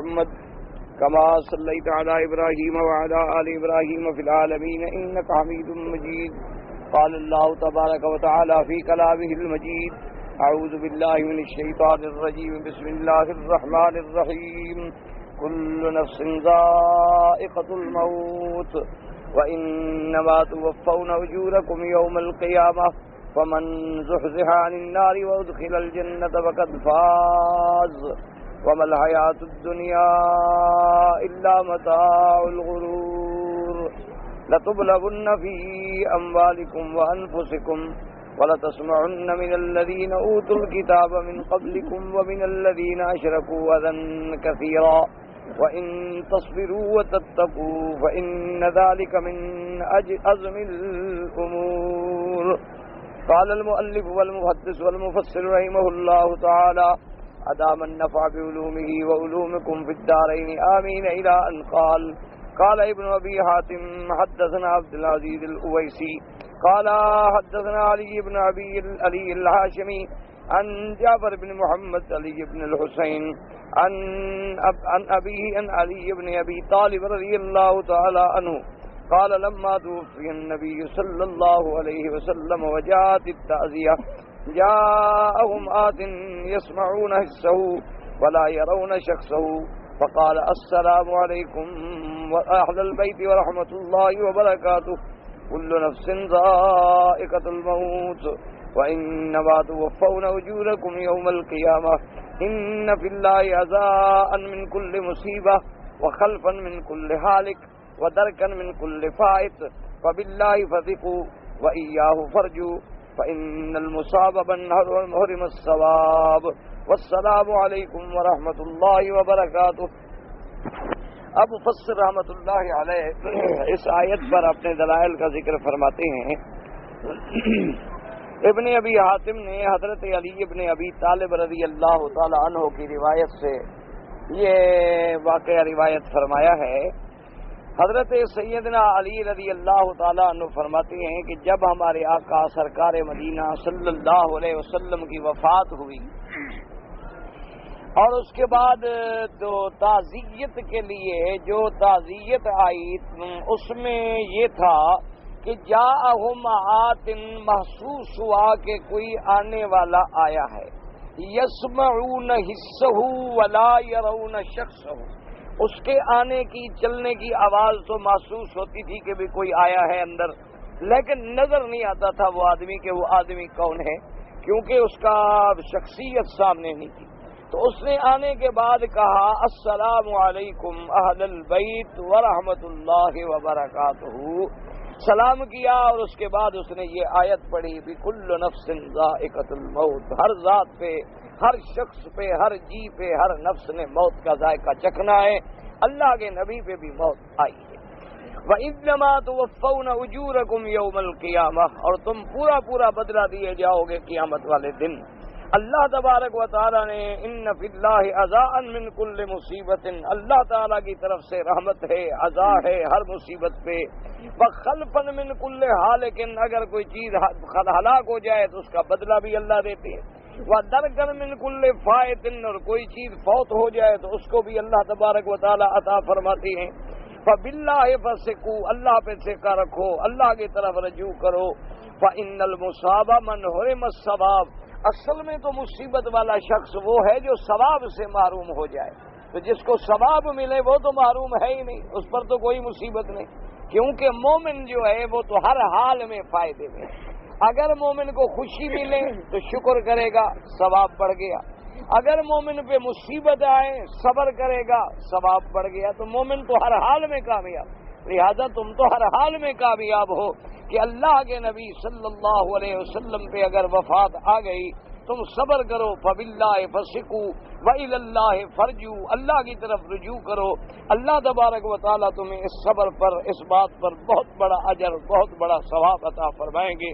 محمد كما صليت على إبراهيم وعلى آل إبراهيم في العالمين إنك حميد مجيد. قال الله تبارك وتعالى في كلامه المجيد: أعوذ بالله من الشيطان الرجيم. بسم الله الرحمن الرحيم. كل نفس ذائقة الموت وإنما توفون أجوركم يوم القيامة فمن زحزح عن النار وأدخل الجنة فقد فاز وما الحياة الدنيا إلا متاع الغرور. لتبلغن في أموالكم وأنفسكم ولتسمعن من الذين أوتوا الكتاب من قبلكم ومن الذين أشركوا أذى كثيرا وإن تصبروا وتتقوا فإن ذلك من عزم الأمور. قال المؤلف والمحدث والمفسر رحمه الله تعالى: أدام النفع بعلومه وعلومكم في الدارين آمين. إلى أن قال ابن أبي حاتم: حدثنا عبد العزيز الأويسي قال حدثنا علي بن علي الهاشمي عن جعفر بن محمد علي بن الحسين عن أبيه عن علي بن أبي طالب رضي الله تعالى عنه قال: لما توفي النبي صلى الله عليه وسلم وجاءت التعزية جاءهم آت يسمعون حسه ولا يرون شخصه فقال: السلام عليكم وأهل البيت ورحمة الله وبركاته. كل نفس ذائقة الموت وإنما توفون أجوركم يوم القيامة. إن في الله عزاء من كل مصيبة وخلفا من كل هالك ودركا من كل فائت فبالله فثقوا وإياه فرجوا فإن المصاب من حرم الثواب. والسلام علیکم ورحمۃ اللہ وبرکاتہ. اب مفسر رحمۃ اللہ علیہ اس آیت پر اپنے دلائل کا ذکر فرماتے ہیں. ابن ابی حاتم نے حضرت علی ابن ابی طالب رضی اللہ تعالی عنہ کی روایت سے یہ واقعہ روایت فرمایا ہے. حضرت سیدنا علی رضی اللہ تعالیٰ عنہ فرماتے ہیں کہ جب ہمارے آقا سرکار مدینہ صلی اللہ علیہ وسلم کی وفات ہوئی اور اس کے بعد تو تعزیت کے لیے جو تعزیت آئی اس میں یہ تھا کہ جاءہم آت محسوس ہوا کہ کوئی آنے والا آیا ہے. یسمعون حسہ ولا یرون شخصہ. اس کے آنے کی چلنے کی آواز تو محسوس ہوتی تھی کہ بھی کوئی آیا ہے اندر، لیکن نظر نہیں آتا تھا وہ آدمی کہ وہ آدمی کون ہے، کیونکہ اس کا شخصیت سامنے نہیں تھی. تو اس نے آنے کے بعد کہا: السلام علیکم اہل البیت ورحمۃ اللہ وبرکاتہ. سلام کیا اور اس کے بعد اس نے یہ آیت پڑھی: بکل نفس ذائقۃ الموت. ہر ذات پہ، ہر شخص پہ، ہر جی پہ، ہر نفس نے موت کا ذائقہ چکھنا ہے. اللہ کے نبی پہ بھی موت آئی ہے. وَإِنَّمَا تُوَفَّوْنَ أُجُورَكُمْ يَوْمَ الْقِيَامَةِ. اور تم پورا بدلہ دیے جاؤ گے قیامت والے دن. اللہ تبارک و تعالیٰ نے ان فی اللہ عزاء من کل مصیبت، اللہ تعالیٰ کی طرف سے رحمت ہے، عزا ہے ہر مصیبت پہ. وخلفا من کل ہالک، اگر کوئی چیز ہلاک ہو جائے تو اس کا بدلہ بھی اللہ دیتے ہیں. وَدَرْكًا مِنْ كُلِّ فَائِتٍ، اور کوئی چیز فوت ہو جائے تو اس کو بھی اللہ تبارک و تعالیٰ عطا فرماتے ہیں. فَبِاللَّهِ فَثِقُوا، اللہ پہ ثقہ رکھو، اللہ کی طرف رجوع کرو. فَإِنَّ الْمُصَابَ مَنْ حُرِمَ الثَّوَابَ. اصل میں تو مصیبت والا شخص وہ ہے جو ثواب سے محروم ہو جائے. تو جس کو ثواب ملے وہ تو محروم ہے ہی نہیں، اس پر تو کوئی مصیبت نہیں، کیونکہ مومن جو ہے وہ تو ہر حال میں فائدے میں. اگر مومن کو خوشی ملے تو شکر کرے گا، ثواب بڑھ گیا. اگر مومن پہ مصیبت آئے صبر کرے گا، ثواب بڑھ گیا. تو مومن تو ہر حال میں کامیاب. لہذا تم تو ہر حال میں کامیاب ہو کہ اللہ کے نبی صلی اللہ علیہ وسلم پہ اگر وفات آ گئی تم صبر کرو. فباللہ فثقوا وإلی اللہ فرجوا، اللہ کی طرف رجوع کرو. اللہ تبارک و تعالیٰ تمہیں اس صبر پر، اس بات پر بہت بڑا اجر، بہت بڑا ثواب عطا فرمائیں گے.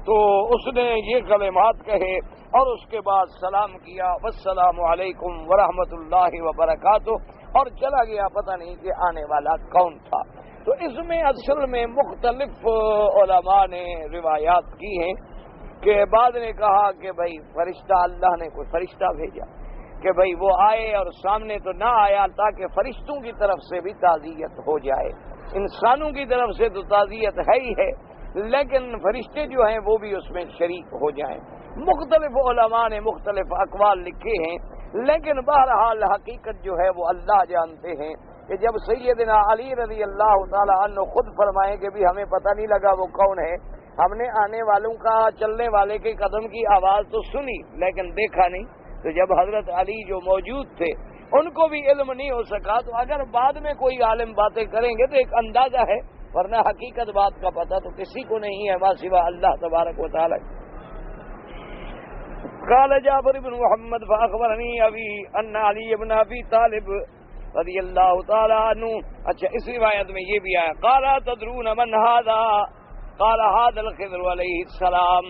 تو اس نے یہ کلمات کہے اور اس کے بعد سلام کیا: والسلام علیکم ورحمۃ اللہ وبرکاتہ، اور چلا گیا. پتہ نہیں کہ آنے والا کون تھا. تو اس میں اصل میں مختلف علماء نے روایات کی ہیں کہ بعد نے کہا کہ بھائی فرشتہ، اللہ نے کوئی فرشتہ بھیجا. کہ بھئی وہ آئے اور سامنے تو نہ آیا تاکہ فرشتوں کی طرف سے بھی تعزیت ہو جائے. انسانوں کی طرف سے تو تعزیت ہے ہی ہے، لیکن فرشتے جو ہیں وہ بھی اس میں شریک ہو جائیں. مختلف علماء نے مختلف اقوال لکھے ہیں، لیکن بہرحال حقیقت جو ہے وہ اللہ جانتے ہیں کہ جب سیدنا علی رضی اللہ تعالی عنہ خود فرمائیں کہ بھی ہمیں پتہ نہیں لگا وہ کون ہے، ہم نے آنے والوں کا چلنے والے کے قدم کی آواز تو سنی لیکن دیکھا نہیں. تو جب حضرت علی جو موجود تھے ان کو بھی علم نہیں ہو سکا، تو اگر بعد میں کوئی عالم باتیں کریں گے تو ایک اندازہ ہے، ورنہ حقیقت بات کا پتہ تو کسی کو نہیں ہے ما سوا اللہ تبارک و تعالی. قال جابر بن محمد فاخبرنی ابی ان علی بن ابی طالب رضی اللہ تعالی عنہ. اچھا، اس روایت میں یہ بھی آیا قال تدرون من هذا قال هذا الخضر علیہ السلام.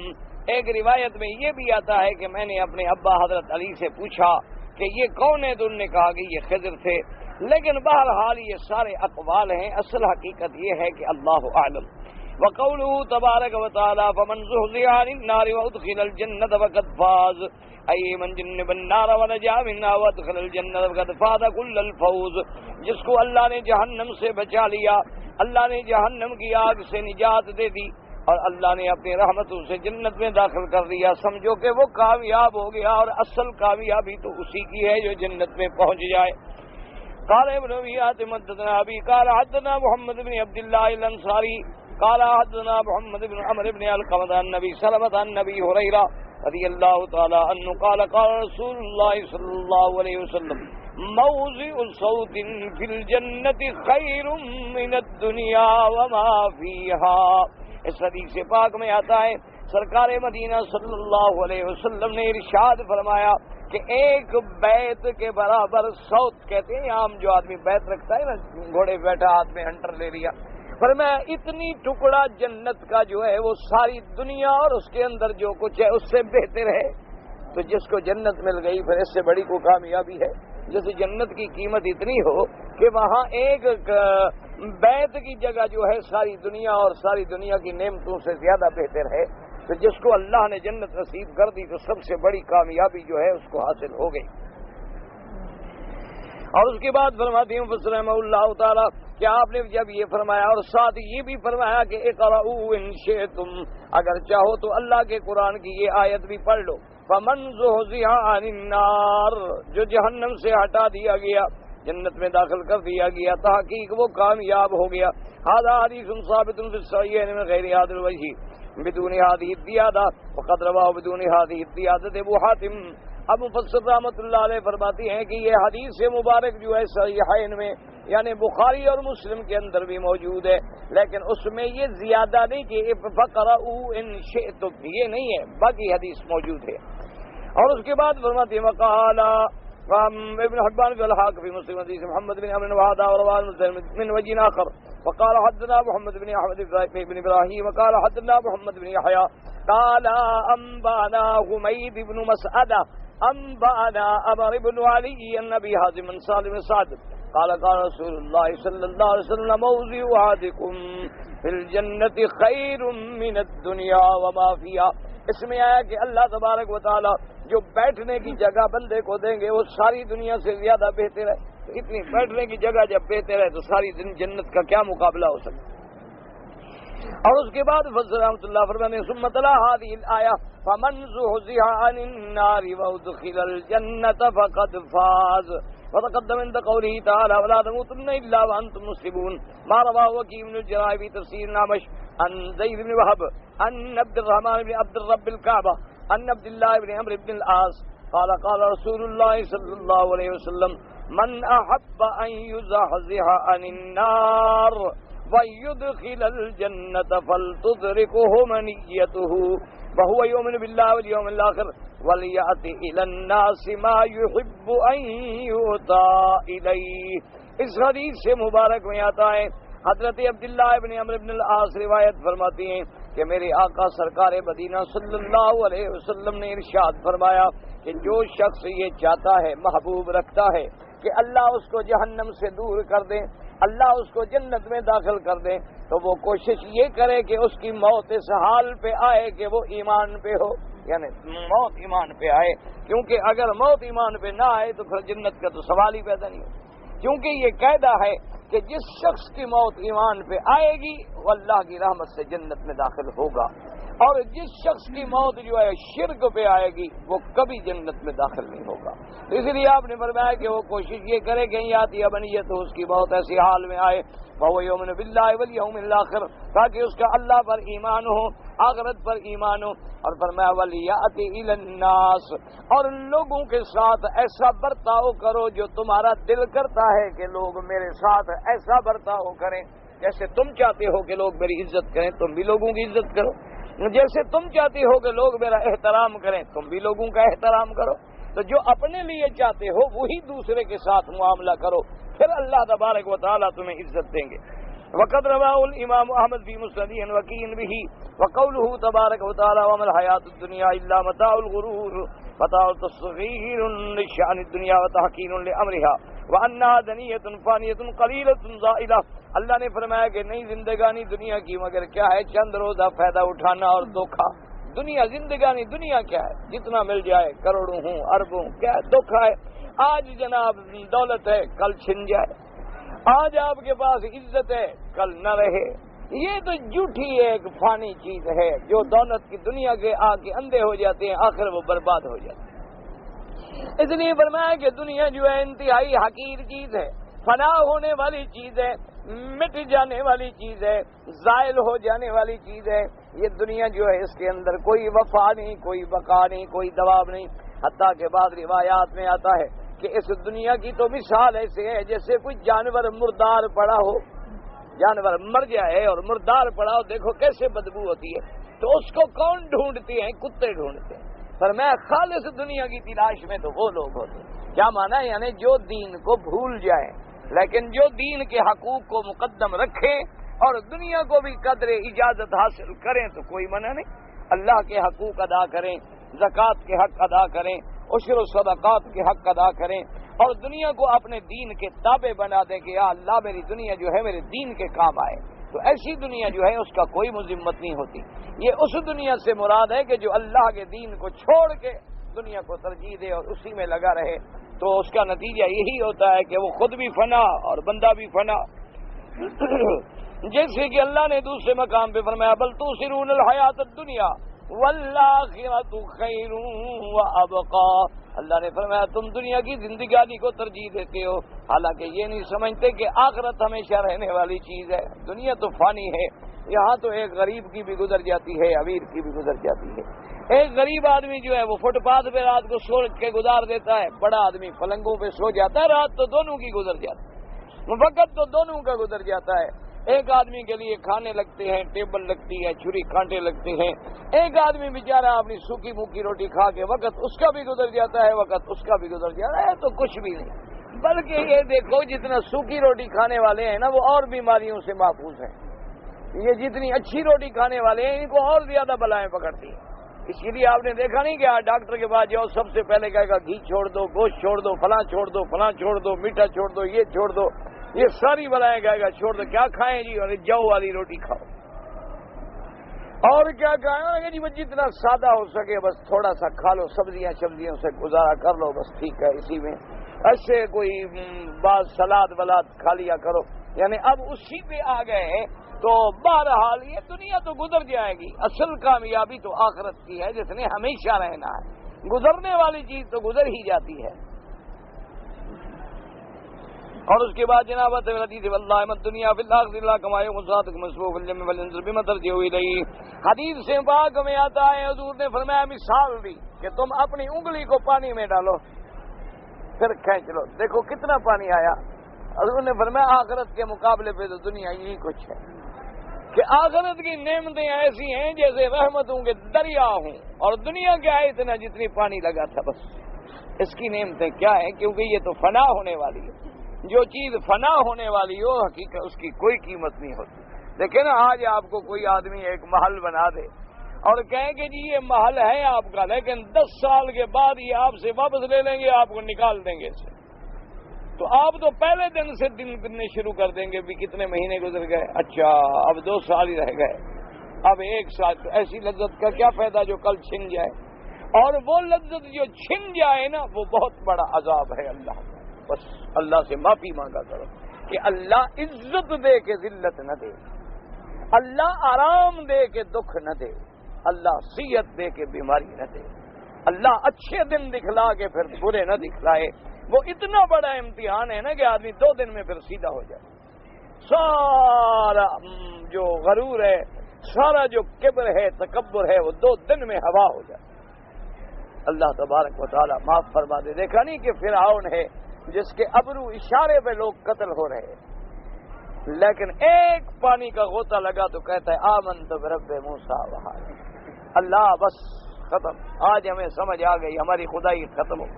ایک روایت میں یہ بھی آتا ہے کہ میں نے اپنے ابا حضرت علی سے پوچھا کہ یہ کون ہے، تو انہوں نے کہا کہ یہ خضر تھے. لیکن بہرحال یہ سارے اقوال ہیں، اصل حقیقت یہ ہے کہ اللہ اعلم. وقوله تبارک و تعالی فمن زحزح عن النار وادخل الجنة فقد فاز اي من جنب النار ونجا منها وادخل الجنة فقد فاز كل الفوز. جس کو اللہ نے جہنم سے بچا لیا، اللہ نے جہنم کی آگ سے نجات دے دی اور اللہ نے اپنی رحمتوں سے جنت میں داخل کر دیا، سمجھو کہ وہ کامیاب ہو گیا، اور اصل کامیابی تو اسی کی ہے جو جنت میں پہنچ جائے. قال ابن ابي حاتم حدثنا ابي قال حدثنا محمد بن عبد الله الانصاري قال حدثنا محمد بن عمرو بن علقمة عن النبي سلمة عن النبي هريرة رضي الله تعالى عنه قال قال رسول الله صلى الله عليه وسلم موضع صوت في الجنة خير من الدنيا وما فيها. اس حدیث پاک میں آتا ہے سرکار مدینہ صلی اللہ علیہ وسلم نے ارشاد فرمایا کہ ایک بیت کے برابر صوت کہتے ہیں عام جو آدمی بیت رکھتا ہے نا، گھوڑے بیٹھا ہاتھ میں ہنٹر لے لیا، فرمایا اتنی ٹکڑا جنت کا جو ہے وہ ساری دنیا اور اس کے اندر جو کچھ ہے اس سے بہتر ہے. تو جس کو جنت مل گئی پھر اس سے بڑی کو کامیابی ہے. جیسے جنت کی قیمت اتنی ہو کہ وہاں ایک بیت کی جگہ جو ہے ساری دنیا اور ساری دنیا کی نعمتوں سے زیادہ بہتر ہے. تو جس کو اللہ نے جنت نصیب کر دی تو سب سے بڑی کامیابی جو ہے اس کو حاصل ہو گئی. اور اس کے بعد فرماتے ہیں مفسر رحمہ اللہ تعالی کہ آپ نے جب یہ فرمایا اور ساتھ یہ بھی فرمایا کہ اقرؤوا ان شئتم، اگر چاہو تو اللہ کے قرآن کی یہ آیت بھی پڑھ لو. فمن زحزح عن النار، جو جہنم سے ہٹا دیا گیا جنت میں داخل کر دیا گیا، تحقیق وہ کامیاب ہو گیا. ھذا حدیث ثابت فی الصحیحین من غیر ھذا الوجہ بدون هذه الزیادہ وقد رواه بدون هذه الزیادہ ابو حاتم. اب مفسر رحمۃ اللہ علیہ فرماتی ہیں کہ یہ حدیث مبارک جو ہے صحیحین میں یعنی بخاری اور مسلم کے اندر بھی موجود ہے، لیکن اس میں یہ زیادہ نہیں کہ فقرؤوا ان شئتم، یہ نہیں ہے، باقی حدیث موجود ہے. اور اس کے بعد فرماتے ہیں وقال ابن حبان في الحاق في مسلم حديث محمد بن عمرو وهذا ورواه مسلم من وجه آخر وقال حدثنا محمد بن احمد بن ابراهيم وقال حدثنا محمد بن يحيى قال انبانا حميد بن مسعدة انبانا عمرو بن علي النبي حازم بن سالم سعد قال قال رسول الله صلى الله عليه وسلم موضع احدكم في الجنة خير من الدنيا وما فيها. اس میں آیا کہ اللہ تبارک و تعالی جو بیٹھنے کی جگہ بندے کو دیں گے وہ ساری دنیا سے زیادہ بہتر ہے. تو اتنی بیٹھنے کی جگہ جب بہتر ہے تو ساری جنت کا کیا مقابلہ ہو سکتا. اور اس کے بعد فضل رحمۃ اللہ فرمانے ثم تلا هذه الآية فمن زحزح عن النار وادخل الجنة فقد فاز. وتقدم عند قوله تعالى ولا تموتن الا وانتم مسلمون ما رواه وكيع بن الجراح في تفسير الأعمش عن زيد بن وهب عن عبد الرحمن بن عبد الرب الكعبة عن عبد الله بن عمرو بن العاص قال قال رسول الله صلى الله عليه وسلم من أحب أن يزحزح عن النار ويدخل الجنة فلتدركه منيته وهو يؤمن بالله واليوم الآخر وليأتي إلى الناس ما يحب أن يؤتى إليه. اس حدیث سے مبارک میں آتا ہے حضرت عبداللہ ابن عمرو بن العاص روایت فرماتی ہیں کہ میرے آقا سرکار مدینہ صلی اللہ علیہ وسلم نے ارشاد فرمایا کہ جو شخص یہ چاہتا ہے محبوب رکھتا ہے کہ اللہ اس کو جہنم سے دور کر دے، اللہ اس کو جنت میں داخل کر دے، تو وہ کوشش یہ کرے کہ اس کی موت اس حال پہ آئے کہ وہ ایمان پہ ہو. یعنی موت ایمان پہ آئے، کیونکہ اگر موت ایمان پہ نہ آئے تو پھر جنت کا تو سوال ہی پیدا نہیں ہو، کیونکہ یہ قاعدہ ہے کہ جس شخص کی موت ایمان پہ آئے گی وہ اللہ کی رحمت سے جنت میں داخل ہوگا، اور جس شخص کی موت جو ہے شرک پہ آئے گی وہ کبھی جنت میں داخل نہیں ہوگا۔ تو اس لیے آپ نے فرمایا کہ وہ کوشش یہ کرے کہ یاتی ابنیت اس کی موت ایسی حال میں آئے وہ یومن باللہ والیوم الاخر، تاکہ اس کا اللہ پر ایمان ہو، آخرت پر ایمان ہو، اور فرمایا ولیاتی الی الناس، اور لوگوں کے ساتھ ایسا برتاؤ کرو جو تمہارا دل کرتا ہے کہ لوگ میرے ساتھ ایسا برتاؤ کریں، جیسے تم چاہتے ہو کہ لوگ میری عزت کریں تم بھی لوگوں کی عزت کرو، جیسے تم چاہتے ہو کہ لوگ میرا احترام کریں تم بھی لوگوں کا احترام کرو۔ تو جو اپنے لیے چاہتے ہو وہی دوسرے کے ساتھ معاملہ کرو، پھر اللہ تبارک و تعالیٰ تمہیں عزت دیں گے۔ وقد رواه الامام احمد في مسنده وكين به وقوله تبارك وتعالى وما الحياة الدنيا الا متاع الغرور متاع تصغير لشأن الدنيا وتحقير لامرها وانها دنية فانية قليلة زائلة۔ اللہ نے فرمایا کہ نہیں زندگانی دنیا کی مگر کیا ہے چند روزہ فائدہ اٹھانا اور دھوکا۔ دنیا زندگانی دنیا کیا ہے، جتنا مل جائے کروڑوں ہوں اربوں کیا ہے، دھوکا ہے۔ آج جناب دولت ہے کل چھن جائے، آج آپ کے پاس عزت ہے کل نہ رہے، یہ تو جھوٹی ایک فانی چیز ہے۔ جو دولت کی دنیا کے آگے اندھے ہو جاتے ہیں آخر وہ برباد ہو جاتے ہیں۔ اس لیے فرمایا کہ دنیا جو ہے انتہائی حقیر چیز ہے، فنا ہونے والی چیز ہے، مٹ جانے والی چیز ہے، زائل ہو جانے والی چیز ہے۔ یہ دنیا جو ہے اس کے اندر کوئی وفا نہیں، کوئی بقا نہیں، کوئی دوام نہیں۔ حتیٰ کہ بعض روایات میں آتا ہے کہ اس دنیا کی تو مثال ایسے ہے جیسے کوئی جانور مردار پڑا ہو، جانور مر جائے اور مردار پڑا ہو، دیکھو کیسے بدبو ہوتی ہے، تو اس کو کون ڈھونڈتے ہیں؟ کتے ڈھونڈتے ہیں۔ پر میں خالص دنیا کی تلاش میں تو وہ لوگ ہوتے ہیں، کیا مانا ہے؟ یعنی جو دین کو بھول جائیں، لیکن جو دین کے حقوق کو مقدم رکھیں اور دنیا کو بھی قدر اجازت حاصل کریں تو کوئی منع نہیں۔ اللہ کے حقوق ادا کریں، زکوٰۃ کے حق ادا کریں، عشر و صدقات کے حق ادا کریں، اور دنیا کو اپنے دین کے تابع بنا دیں کہ یا اللہ میری دنیا جو ہے میرے دین کے کام آئے، تو ایسی دنیا جو ہے اس کا کوئی مذمت نہیں ہوتی۔ یہ اس دنیا سے مراد ہے کہ جو اللہ کے دین کو چھوڑ کے دنیا کو ترجیح دے اور اسی میں لگا رہے، تو اس کا نتیجہ یہی ہوتا ہے کہ وہ خود بھی فنا اور بندہ بھی فنا۔ جیسے کہ اللہ نے دوسرے مقام پہ فرمایا بل تؤثرون الحیات الدنیا والآخرۃ خیر وابقا، اللہ نے فرمایا تم دنیا کی زندگانی کو ترجیح دیتے ہو، حالانکہ یہ نہیں سمجھتے کہ آخرت ہمیشہ رہنے والی چیز ہے۔ دنیا تو فانی ہے، یہاں تو ایک غریب کی بھی گزر جاتی ہے، امیر کی بھی گزر جاتی ہے۔ ایک غریب آدمی جو ہے وہ فٹ پاتھ پہ رات کو سو کے گزار دیتا ہے، بڑا آدمی پلنگوں پہ سو جاتا ہے، رات تو دونوں کی گزر جاتی ہے، وقت تو دونوں کا گزر جاتا ہے۔ ایک آدمی کے لیے کھانے لگتے ہیں، ٹیبل لگتی ہے، چھری کانٹے لگتے ہیں، ایک آدمی بیچارہ اپنی سوکھی موکی روٹی کھا کے وقت اس کا بھی گزر جاتا ہے، وقت اس کا بھی گزر جاتا ہے، تو کچھ بھی نہیں۔ بلکہ یہ دیکھو جتنا سوکھی روٹی کھانے والے ہیں نا وہ اور بیماریوں سے محفوظ ہیں، یہ جتنی اچھی روٹی کھانے والے ہیں ان کو اور زیادہ بلائیں پکڑتی ہیں۔ اسی لیے آپ نے دیکھا نہیں کہ ڈاکٹر کے پاس جاؤ سب سے پہلے کہے گا گھی چھوڑ دو، گوشت چھوڑ دو، فلاں چھوڑ دو، فلاں چھوڑ دو، میٹھا چھوڑ دو، یہ چھوڑ دو، یہ ساری بلائیں کہے گا چھوڑ دو۔ کیا کھائیں جی؟ اور جو والی روٹی کھاؤ، اور کیا کھائیں جی؟ وہ جتنا سادہ ہو سکے بس تھوڑا سا کھا لو، سبزیاں سے گزارا کر لو، بس ٹھیک ہے، اسی میں ایسے کوئی بعض سلاد ولاد کھا لیا کرو، یعنی اب اسی پہ آ گئے۔ تو بہرحال یہ دنیا تو گزر جائے گی، اصل کامیابی تو آخرت کی ہے جس نے ہمیشہ رہنا ہے، گزرنے والی چیز تو گزر ہی جاتی ہے۔ اور اس کے بعد جناب حدیث واللہ مت دنیا فی الاخر الا کما یغصات مسبوق الجم والانذر بما ترجع الیہ، حدیث سے پاک میں آتا ہے حضور نے فرمایا مثال دی کہ تم اپنی انگلی کو پانی میں ڈالو پھر کھینچ لو، دیکھو کتنا پانی آیا۔ حضور نے فرمایا آخرت کے مقابلے پہ تو دنیا یہی کچھ ہے کہ آخرت کی نعمتیں ایسی ہیں جیسے رحمتوں کے دریا ہوں، اور دنیا کیا ہے اتنا جتنی پانی لگا تھا بس۔ اس کی نعمتیں کیا ہیں؟ کیونکہ یہ تو فنا ہونے والی ہے، جو چیز فنا ہونے والی ہو حقیقت اس کی کوئی قیمت نہیں ہوتی۔ دیکھیں نا آج آپ کو کوئی آدمی ایک محل بنا دے اور کہیں کہ جی یہ محل ہے آپ کا، لیکن 10 سال کے بعد یہ آپ سے واپس لے لیں گے، آپ کو نکال دیں گے اسے، تو آپ تو پہلے دن سے دن گننے شروع کر دیں گے، بھی کتنے مہینے گزر گئے، اچھا اب 2 سال ہی رہ گئے، اب 1 سال، تو ایسی لذت کا کیا فائدہ جو کل چھن جائے۔ اور وہ لذت جو چھن جائے نا وہ بہت بڑا عذاب ہے اللہ کا. بس اللہ سے معافی مانگا کرو کہ اللہ عزت دے کے ذلت نہ دے، اللہ آرام دے کے دکھ نہ دے، اللہ صحت دے کے بیماری نہ دے، اللہ اچھے دن دکھلا کے پھر برے نہ دکھلائے. وہ اتنا بڑا امتحان ہے نا کہ آدمی 2 دن میں پھر سیدھا ہو جائے. سارا جو غرور ہے، سارا جو کبر ہے، تکبر ہے، وہ 2 دن میں ہوا ہو جائے. اللہ تبارک و تعالی معاف فرما دے. دیکھا نہیں کہ فرعون ہے جس کے ابرو اشارے پہ لوگ قتل ہو رہے، لیکن ایک پانی کا غوطہ لگا تو کہتا ہے آمنت برب موسیٰ وہارون. اللہ بس ختم، آج ہمیں سمجھ آ گئی، ہماری خدائی ختم ہو.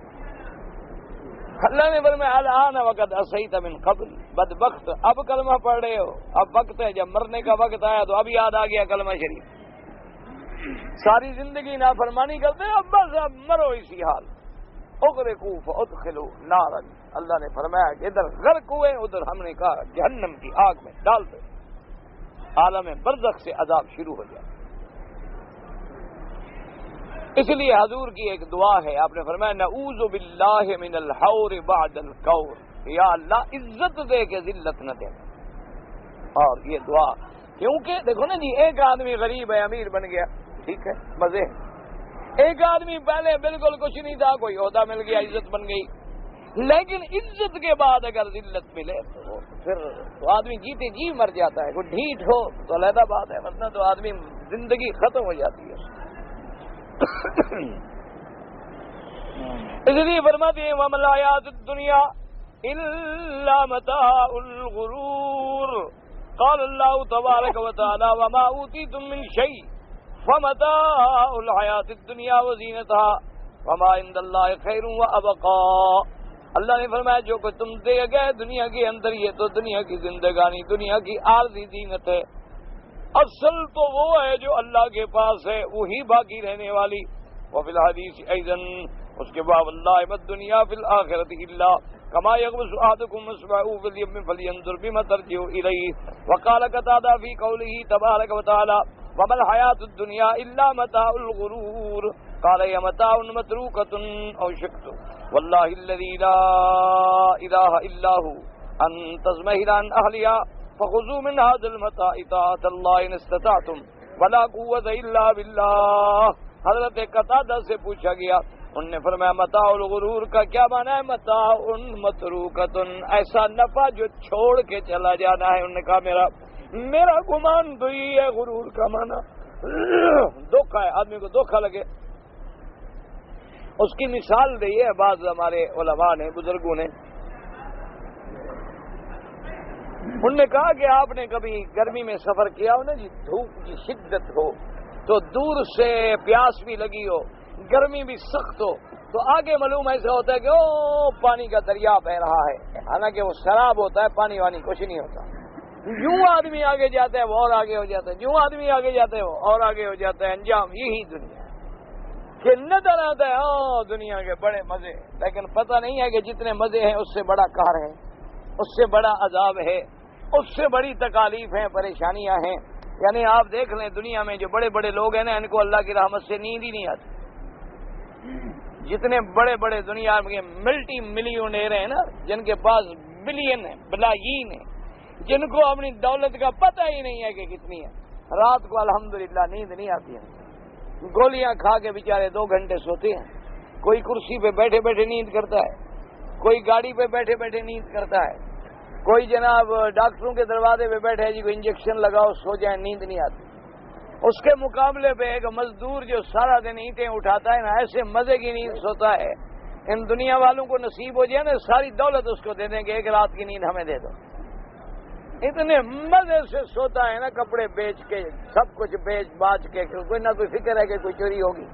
اللہ نے فرمایا الآن وقت عصیت من قبل، بدبخت اب کلمہ پڑھ رہے ہو، اب وقت ہے، جب مرنے کا وقت آیا تو اب یاد آ گیا کلمہ شریف. ساری زندگی نافرمانی کرتے ہیں، اب بس اب مرو اسی حال. اغرقوا فادخلوا نارا، اللہ نے فرمایا کہ ادھر غرق ہوئے، ادھر ہم نے کہا جہنم کی آگ میں ڈال دو، عالم برزخ سے عذاب شروع ہو جائے. اس لیے حضور کی ایک دعا ہے، آپ نے فرمایا نعوذ باللہ من الحور بعد الکور، یا اللہ عزت دے کے ذلت نہ دے. اور یہ دعا کیونکہ دیکھو نا جی، ایک آدمی غریب ہے، امیر بن گیا، ٹھیک ہے، مزے. ایک آدمی پہلے بالکل کچھ نہیں تھا، کوئی عہدہ مل گیا، عزت بن گئی، لیکن عزت کے بعد اگر ذلت ملے تو پھر تو آدمی جیتے جی مر جاتا ہے. کوئی ڈھیٹ ہو تو علیحدہ بات ہے، ورنہ تو آدمی زندگی ختم ہو جاتی ہے. اس لیے فرماتے ہیں وَمَا الْحَيَاةُ الدُّنْيَا إِلَّا مَتَاعُ الْغُرُورِ. قال اللہ تبارک و تعالی وما اوتیتم من شیء فمتاع الحیاۃ الدنیا وزینتها وما عند اللہ خیر وابقا. اللہ نے فرمایا جو کہ تم دے گئے دنیا کے اندر یہ تو دنیا کی زندگانی، دنیا کی عارضی زینت ہے، اصل تو وہ ہے جو اللہ کے پاس ہے، وہی باقی رہنے والی. وفی الحدیث ایضا، اس کے بعد اللہ مد دنیا فی الآخرۃ الا کما یغمس احدکم اصبعہ فی الیم فلینظر بما ترجع الیہ. وقال قتادہ فی قولہ تبارک و تعالی وما الحیاۃ الدنیا الا متاع الغرور. قال هي متاع متروکۃ او شکت واللہ الذی لا الہ الا هو ان تزمہر عن اہلها فخذوا من هذا المتاع طاعة الله ان استطعتم ولا قوة الا بالله. حضرت قتادہ سے پوچھا گیا، انہوں نے فرمایا متاع الغرور کا کیا معنی ہے؟ متاع متروکۃ، ایسا نفع جو چھوڑ کے چلا جانا ہے. انہوں نے کہا میرا گمان تو یہ ہے غرور کا معنی دھوکہ ہے، آدمی کو دھوکہ لگے. اس کی مثال دی ہے بعض ہمارے علماء نے، بزرگوں نے. انہوں نے کہا کہ آپ نے کبھی گرمی میں سفر کیا ہو نا جی، دھوپ کی شدت ہو تو دور سے پیاس بھی لگی ہو، گرمی بھی سخت ہو، تو آگے معلوم ایسا ہوتا ہے کہ او پانی کا دریا بہ رہا ہے، حالانکہ وہ سراب ہوتا ہے، پانی وانی کچھ نہیں ہوتا. یوں آدمی آگے جاتا ہے وہ اور آگے ہو جاتا ہے، یوں آدمی آگے جاتا ہے وہ اور آگے ہو جاتا ہے. انجام یہی دنیا کہ نظر آتا ہے او دنیا کے بڑے مزے، لیکن پتہ نہیں ہے کہ جتنے مزے ہیں اس سے بڑا قہر ہے، اس سے بڑا عذاب ہے، اس سے بڑی تکالیف ہیں، پریشانیاں ہیں. یعنی آپ دیکھ لیں دنیا میں جو بڑے بڑے لوگ ہیں نا، ان کو اللہ کی رحمت سے نیند ہی نہیں آتی. جتنے بڑے بڑے دنیا میں ملٹی ملینئر ہیں نا، جن کے پاس بلین ہے، بلائین ہے، جن کو اپنی دولت کا پتہ ہی نہیں ہے کہ کتنی ہے، رات کو الحمدللہ نیند نہیں آتی ہے. گولیاں کھا کے بیچارے 2 گھنٹے سوتے ہیں. کوئی کرسی پہ بیٹھے بیٹھے نیند کرتا ہے، کوئی گاڑی پہ بیٹھے بیٹھے نیند کرتا ہے، کوئی جناب ڈاکٹروں کے دروازے پہ بیٹھے جی کوئی انجیکشن لگاؤ سو جائیں، نیند نہیں آتی. اس کے مقابلے پہ ایک مزدور جو سارا دن اینٹیں اٹھاتا ہے نا، ایسے مزے کی نیند سوتا ہے. ان دنیا والوں کو نصیب ہو جائے نا، ساری دولت اس کو دے دیں گے، ایک رات کی نیند ہمیں دے دو. اتنے مزے سے سوتا ہے نا، کپڑے بیچ کے، سب کچھ بیچ باچ کے، کوئی نہ کوئی فکر ہے کہ کوئی چوری ہوگی.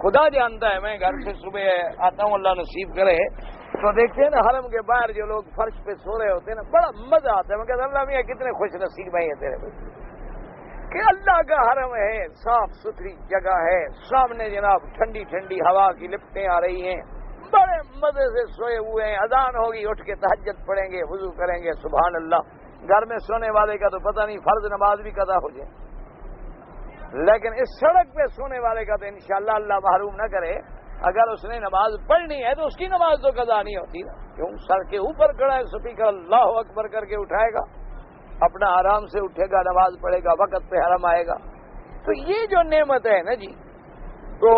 خدا جانتا ہے، میں گھر سے صبح آتا ہوں، اللہ نصیب کرے، تو دیکھتے ہیں نا حرم کے باہر جو لوگ فرش پہ سو رہے ہوتے ہیں نا، بڑا مزہ آتا ہے. میں کہتا اللہ میاں کتنے خوش نصیب ہیں تیرے بچے کہ اللہ کا حرم ہے، صاف ستھری جگہ ہے، سامنے جناب ٹھنڈی ٹھنڈی ہوا کی لپٹیں آ رہی ہیں، بڑے مزے سے سوئے ہوئے ہیں. اذان ہوگی اٹھ کے تہجد پڑھیں گے، وضو کریں گے، سبحان اللہ. گھر میں سونے والے کا تو پتہ نہیں فرض نماز بھی قضا ہو جائے. لیکن اس سڑک پہ سونے والے کا تو انشاءاللہ اللہ محروم نہ کرے، اگر اس نے نماز پڑھنی ہے تو اس کی نماز تو قضا نہیں ہوتی نا، کیوں سر کے اوپر کھڑا ہے، اسپیکر اللہ اکبر کر کے اٹھائے گا، اپنا آرام سے اٹھے گا، نماز پڑھے گا، وقت پہ حرم آئے گا۔ تو یہ جو نعمت ہے نا جی، تو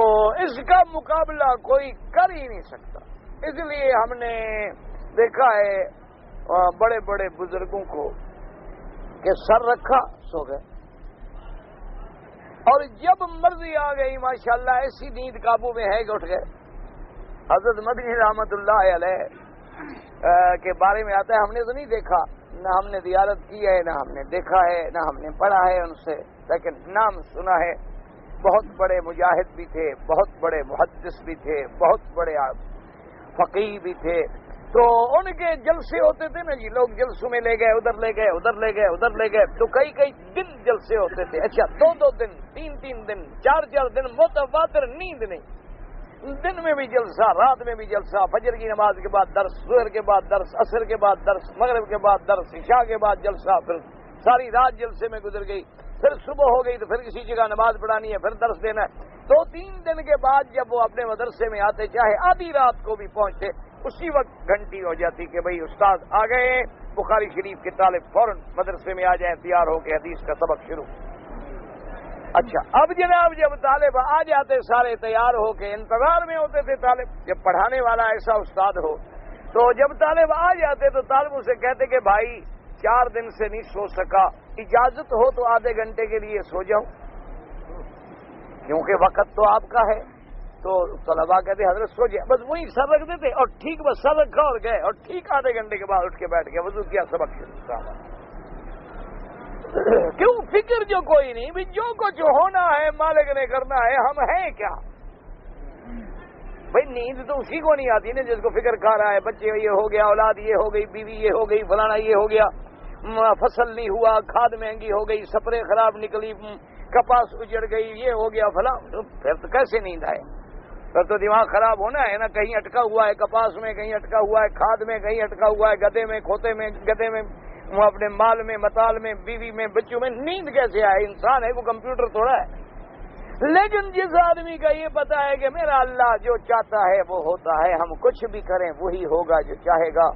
اس کا مقابلہ کوئی کر ہی نہیں سکتا۔ اس لیے ہم نے دیکھا ہے بڑے بڑے بزرگوں کو کہ سر رکھا سو گئے، اور جب مرضی آ گئی ماشاءاللہ ایسی نیند قابو میں ہے کہ اٹھ گئے۔ حضرت مدنی رحمت اللہ علیہ کے بارے میں آتا ہے، ہم نے تو نہیں دیکھا، نہ ہم نے زیارت کی ہے، نہ ہم نے دیکھا ہے، نہ ہم نے پڑھا ہے ان سے، لیکن نام سنا ہے۔ بہت بڑے مجاہد بھی تھے، بہت بڑے محدث بھی تھے، بہت بڑے فقیہ بھی تھے۔ تو ان کے جلسے ہوتے تھے نا جی، لوگ جلسوں میں لے گئے، ادھر لے گئے، ادھر لے گئے، ادھر لے گئے، تو کئی کئی دن جلسے ہوتے تھے۔ اچھا 2 دن، 3 دن، 4 دن متواتر نیند نہیں، دن میں بھی جلسہ، رات میں بھی جلسہ، فجر کی نماز کے بعد درس، ظہر کے بعد درس، عصر کے بعد درس، مغرب کے بعد درس، عشاء کے بعد جلسہ، پھر ساری رات جلسے میں گزر گئی، پھر صبح ہو گئی تو پھر کسی جگہ نماز پڑھانی ہے، پھر درس دینا ہے۔ 2-3 دن کے بعد جب وہ اپنے مدرسے میں آتے، چاہے آدھی رات کو بھی پہنچتے، اسی وقت گھنٹی ہو جاتی کہ بھئی استاد آ گئے، بخاری شریف کے طالب فوراً مدرسے میں آ جائیں، تیار ہو کے حدیث کا سبق شروع۔ اچھا اب جناب جب طالب آ جاتے سارے تیار ہو کے، انتظار میں ہوتے تھے طالب، جب پڑھانے والا ایسا استاد ہو تو جب طالب آ جاتے تو طالبوں سے کہتے کہ بھائی 4 دن سے نہیں سو سکا، اجازت ہو تو آدھے گھنٹے کے لیے سو جاؤں، کیونکہ وقت تو آپ کا ہے۔ تو طلباء کہتے حضرت سو جائے، بس وہی سر رکھ دیتے اور ٹھیک بس سر رکھا اور گئے، اور ٹھیک آدھے گھنٹے کے بعد اٹھ کے بیٹھ گیا، وضو کیا، سبق شروع۔ کیوں فکر جو کوئی نہیں بھی، جو کچھ ہونا ہے مالک نے کرنا ہے، ہم ہیں کیا بھائی؟ نیند تو اسی کو نہیں آتی نا جس کو فکر کھا رہا ہے، بچے یہ ہو گیا، اولاد یہ ہو گئی، بیوی یہ ہو گئی، فلانا یہ ہو گیا، فصل نہیں ہوا، کھاد مہنگی ہو گئی، سپرے خراب نکلی، کپاس اجڑ گئی، یہ ہو گیا فلاں، پھر تو کیسے نیند آئے؟ پھر تو دماغ خراب ہونا ہے نا، کہیں اٹکا ہوا ہے کپاس میں، کہیں اٹکا ہوا ہے کھاد میں، کہیں اٹکا ہوا ہے گدے میں، کھوتے میں، گدے میں، اپنے مال میں، متال میں، بیوی میں، بچوں میں، نیند کیسے آئے؟ انسان ہے وہ کمپیوٹر تھوڑا ہے۔ لیکن جس آدمی کا یہ پتا ہے کہ میرا اللہ جو چاہتا ہے وہ ہوتا ہے، ہم کچھ بھی کریں وہی ہوگا جو چاہے گا،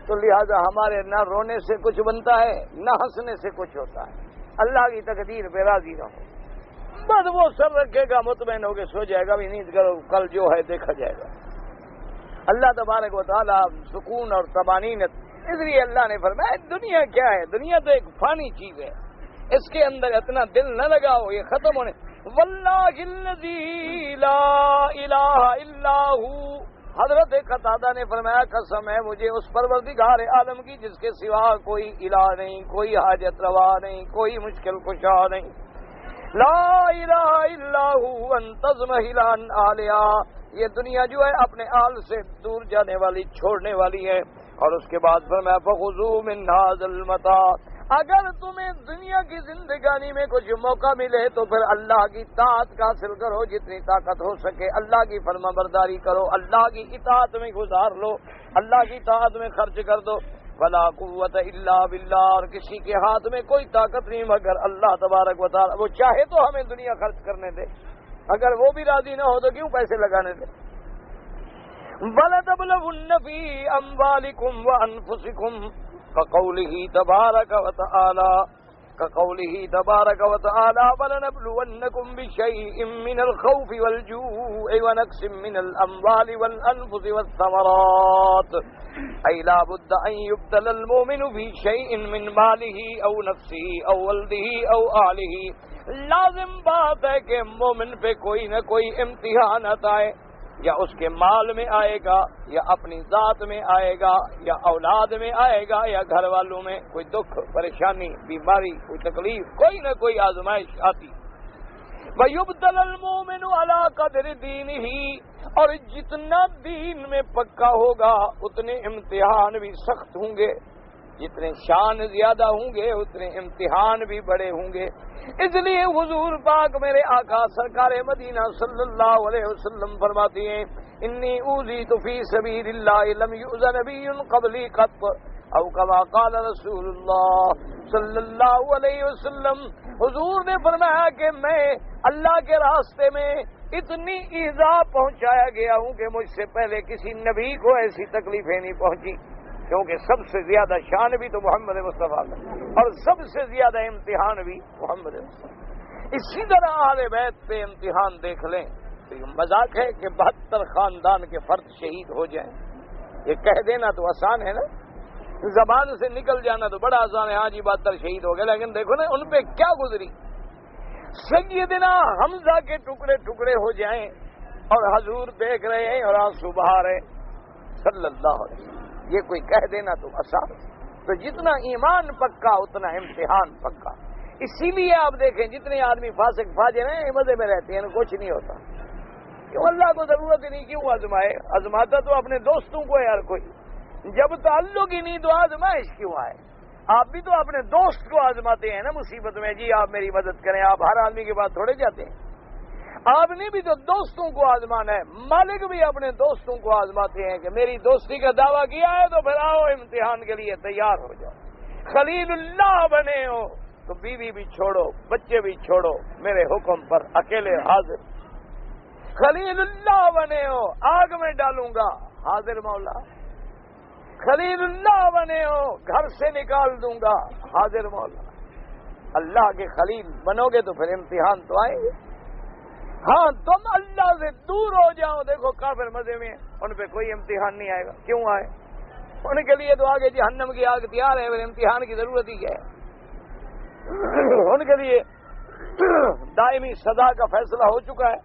تو لہذا ہمارے نہ رونے سے کچھ بنتا ہے، نہ ہنسنے سے کچھ ہوتا ہے، اللہ کی تقدیر پہ راضی رہو، بس وہ سر رکھے گا، مطمئن ہو کے سو جائے گا، بھی نیند کرو، کل جو ہے دیکھا جائے گا۔ اللہ تبارک و تعالیٰ سکون اور طمانینت، اس لیے اللہ نے فرمایا دنیا کیا ہے؟ دنیا تو ایک فانی چیز ہے، اس کے اندر اتنا دل نہ لگاؤ، یہ ختم ہونے۔ واللہ الذی لا الہ الا ہو، حضرت قتادہ نے فرمایا قسم ہے مجھے اس پروردگار عالم کی جس کے سوا کوئی الہ نہیں، کوئی حاجت روا نہیں، کوئی مشکل کشا نہیں، لا الہ الا ہو انتظمہل عن اہلہا، یہ دنیا جو ہے اپنے آل سے دور جانے والی، چھوڑنے والی ہے۔ اور اس کے بعد فرمایا فخذوا من ھذا المتاع، اگر تمہیں دنیا کی زندگانی میں کچھ موقع ملے تو پھر اللہ کی طاعت کا حاصل کرو، جتنی طاقت ہو سکے اللہ کی فرما برداری کرو، اللہ کی اطاعت میں گزار لو، اللہ کی طاعت میں خرچ کر دو۔ ولا قوت الا باللہ، اور کسی کے ہاتھ میں کوئی طاقت نہیں مگر اللہ تبارک و تعالی، وہ چاہے تو ہمیں دنیا خرچ کرنے دے، اگر وہ بھی راضی نہ ہو تو کیوں پیسے لگانے دے۔ وَلَتَبْلَغُنَّ فِي أَمْوَالِكُمْ وَأَنفُسِكُمْ كَقَوْلِهِ تَبَارَكَ وَتَعَالَى وَلَنَبْلُوَنَّكُمْ بِشَيْءٍ مِّنَ الْخَوْفِ وَالْجُوعِ وَنَقْصٍ مِّنَ الْأَمْوَالِ وَالْأَنفُسِ وَالثَّمَرَاتِ أَيْ لَا بُدَّ أَن يُبْتَلَى الْمُؤْمِنُ بِشَيْءٍ مِّن مَّالِهِ أَوْ نَفْسِهِ أَوْ وَلْدِهِ أَوْ أَهْلِهِ، لازم بات ہے کہ مومن پہ کوئی نہ کوئی امتحان آتا ہے، یا اس کے مال میں آئے گا، یا اپنی ذات میں آئے گا، یا اولاد میں آئے گا، یا گھر والوں میں کوئی دکھ، پریشانی، بیماری، کوئی تکلیف، کوئی نہ کوئی آزمائش آتی۔ وَيُبْتَلَى الْمُؤْمِنُ عَلَى قَدْرِ دِينِهِ، اور جتنا دین میں پکا ہوگا اتنے امتحان بھی سخت ہوں گے، جتنے شان زیادہ ہوں گے اتنے امتحان بھی بڑے ہوں گے۔ اس لیے حضور پاک میرے آقا سرکار مدینہ صلی اللہ علیہ وسلم فرماتی ہیں انی اوذیت فی سبیل اللہ لم یؤذ نبی قبلی قط، او کما قال رسول اللہ صلی اللہ علیہ وسلم، حضور نے فرمایا کہ میں اللہ کے راستے میں اتنی ایذا پہنچایا گیا ہوں کہ مجھ سے پہلے کسی نبی کو ایسی تکلیفیں نہیں پہنچی، کیونکہ سب سے زیادہ شان بھی تو محمد مصطفیٰ کا اور سب سے زیادہ امتحان بھی محمد مصطفیٰ۔ اسی طرح اہل بیت پہ امتحان دیکھ لیں تو یہ مذاق ہے کہ 72 خاندان کے فرد شہید ہو جائیں، یہ کہہ دینا تو آسان ہے نا، زبان سے نکل جانا تو بڑا آسان ہے، ہاں جی 72 شہید ہو گئے، لیکن دیکھو نا ان پہ کیا گزری۔ سیدنا حمزہ کے ٹکڑے ٹکڑے ہو جائیں اور حضور دیکھ رہے ہیں اور آنسو بہا رہے صلی اللہ علیہ وسلم، یہ کوئی کہہ دینا تو آسان۔ تو جتنا ایمان پکا اتنا امتحان پکا، اسی لیے آپ دیکھیں جتنے آدمی فاسق فاجر ہیں مزے میں رہتے ہیں، کچھ نہیں ہوتا، کیوں اللہ کو ضرورت ہی نہیں، کیوں آزمائے؟ آزماتا تو اپنے دوستوں کو ہے ہر کوئی، جب تعلق ہی نہیں تو آزمائش کیوں آئے؟ آپ بھی تو اپنے دوست کو آزماتے ہیں نا مصیبت میں، جی آپ میری مدد کریں، آپ ہر آدمی کے پاس تھوڑے جاتے ہیں، آپ نے بھی تو دوستوں کو آزمانا ہے، مالک بھی اپنے دوستوں کو آزماتے ہیں کہ میری دوستی کا دعویٰ کیا ہے تو پھر آؤ امتحان کے لیے تیار ہو جاؤ، خلیل اللہ بنے ہو تو بیوی بھی چھوڑو، بچے بھی چھوڑو، میرے حکم پر اکیلے حاضر، خلیل اللہ بنے ہو آگ میں ڈالوں گا حاضر مولا، خلیل اللہ بنے ہو گھر سے نکال دوں گا حاضر مولا۔ اللہ کے خلیل بنو گے تو پھر امتحان تو آئیں گے، ہاں تم اللہ سے دور ہو جاؤ، دیکھو کافر مزے میں ان پہ کوئی امتحان نہیں آئے گا، کیوں آئے؟ ان کے لیے تو آگے جہنم کی آگ تیار ہے، پھر امتحان کی ضرورت ہی کیا ہے؟ ان کے لیے دائمی سزا کا فیصلہ ہو چکا ہے۔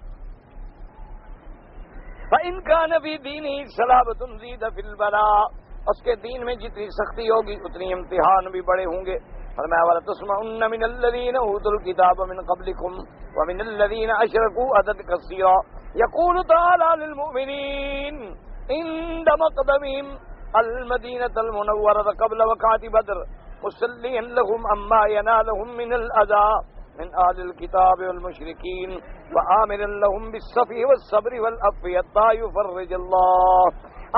فَإِنْ كَانَ فِي دِينِهِ صَلَابَةٌ زِيدَ فِي الْبَلَاءِ، اس کے دین میں جتنی سختی ہوگی اتنی امتحان بھی بڑے ہوں گے۔ فرمایا وَلَتَسْمَعُنَّ مِنَ الَّذِينَ أُوتُوا الْكِتَابَ مِنْ قَبْلِكُمْ وَمِنَ الَّذِينَ أَشْرَكُوا أَذًى كَثِيرًا يَقُولُ تَعَالَى لِلْمُؤْمِنِينَ عِندَ مَقْدَمِهِمْ الْمَدِينَةَ الْمُنَوَّرَةَ قَبْلَ وَقْعَةِ بَدْرٍ مُصَلِّيًا لَهُمْ أَمَّا يَنَالُهُم مِّنَ الْأَذَى من أهل الكتاب والمشركين وآمرا لهم بالصفح والصبر والعفو حتى يفرج اللہ۔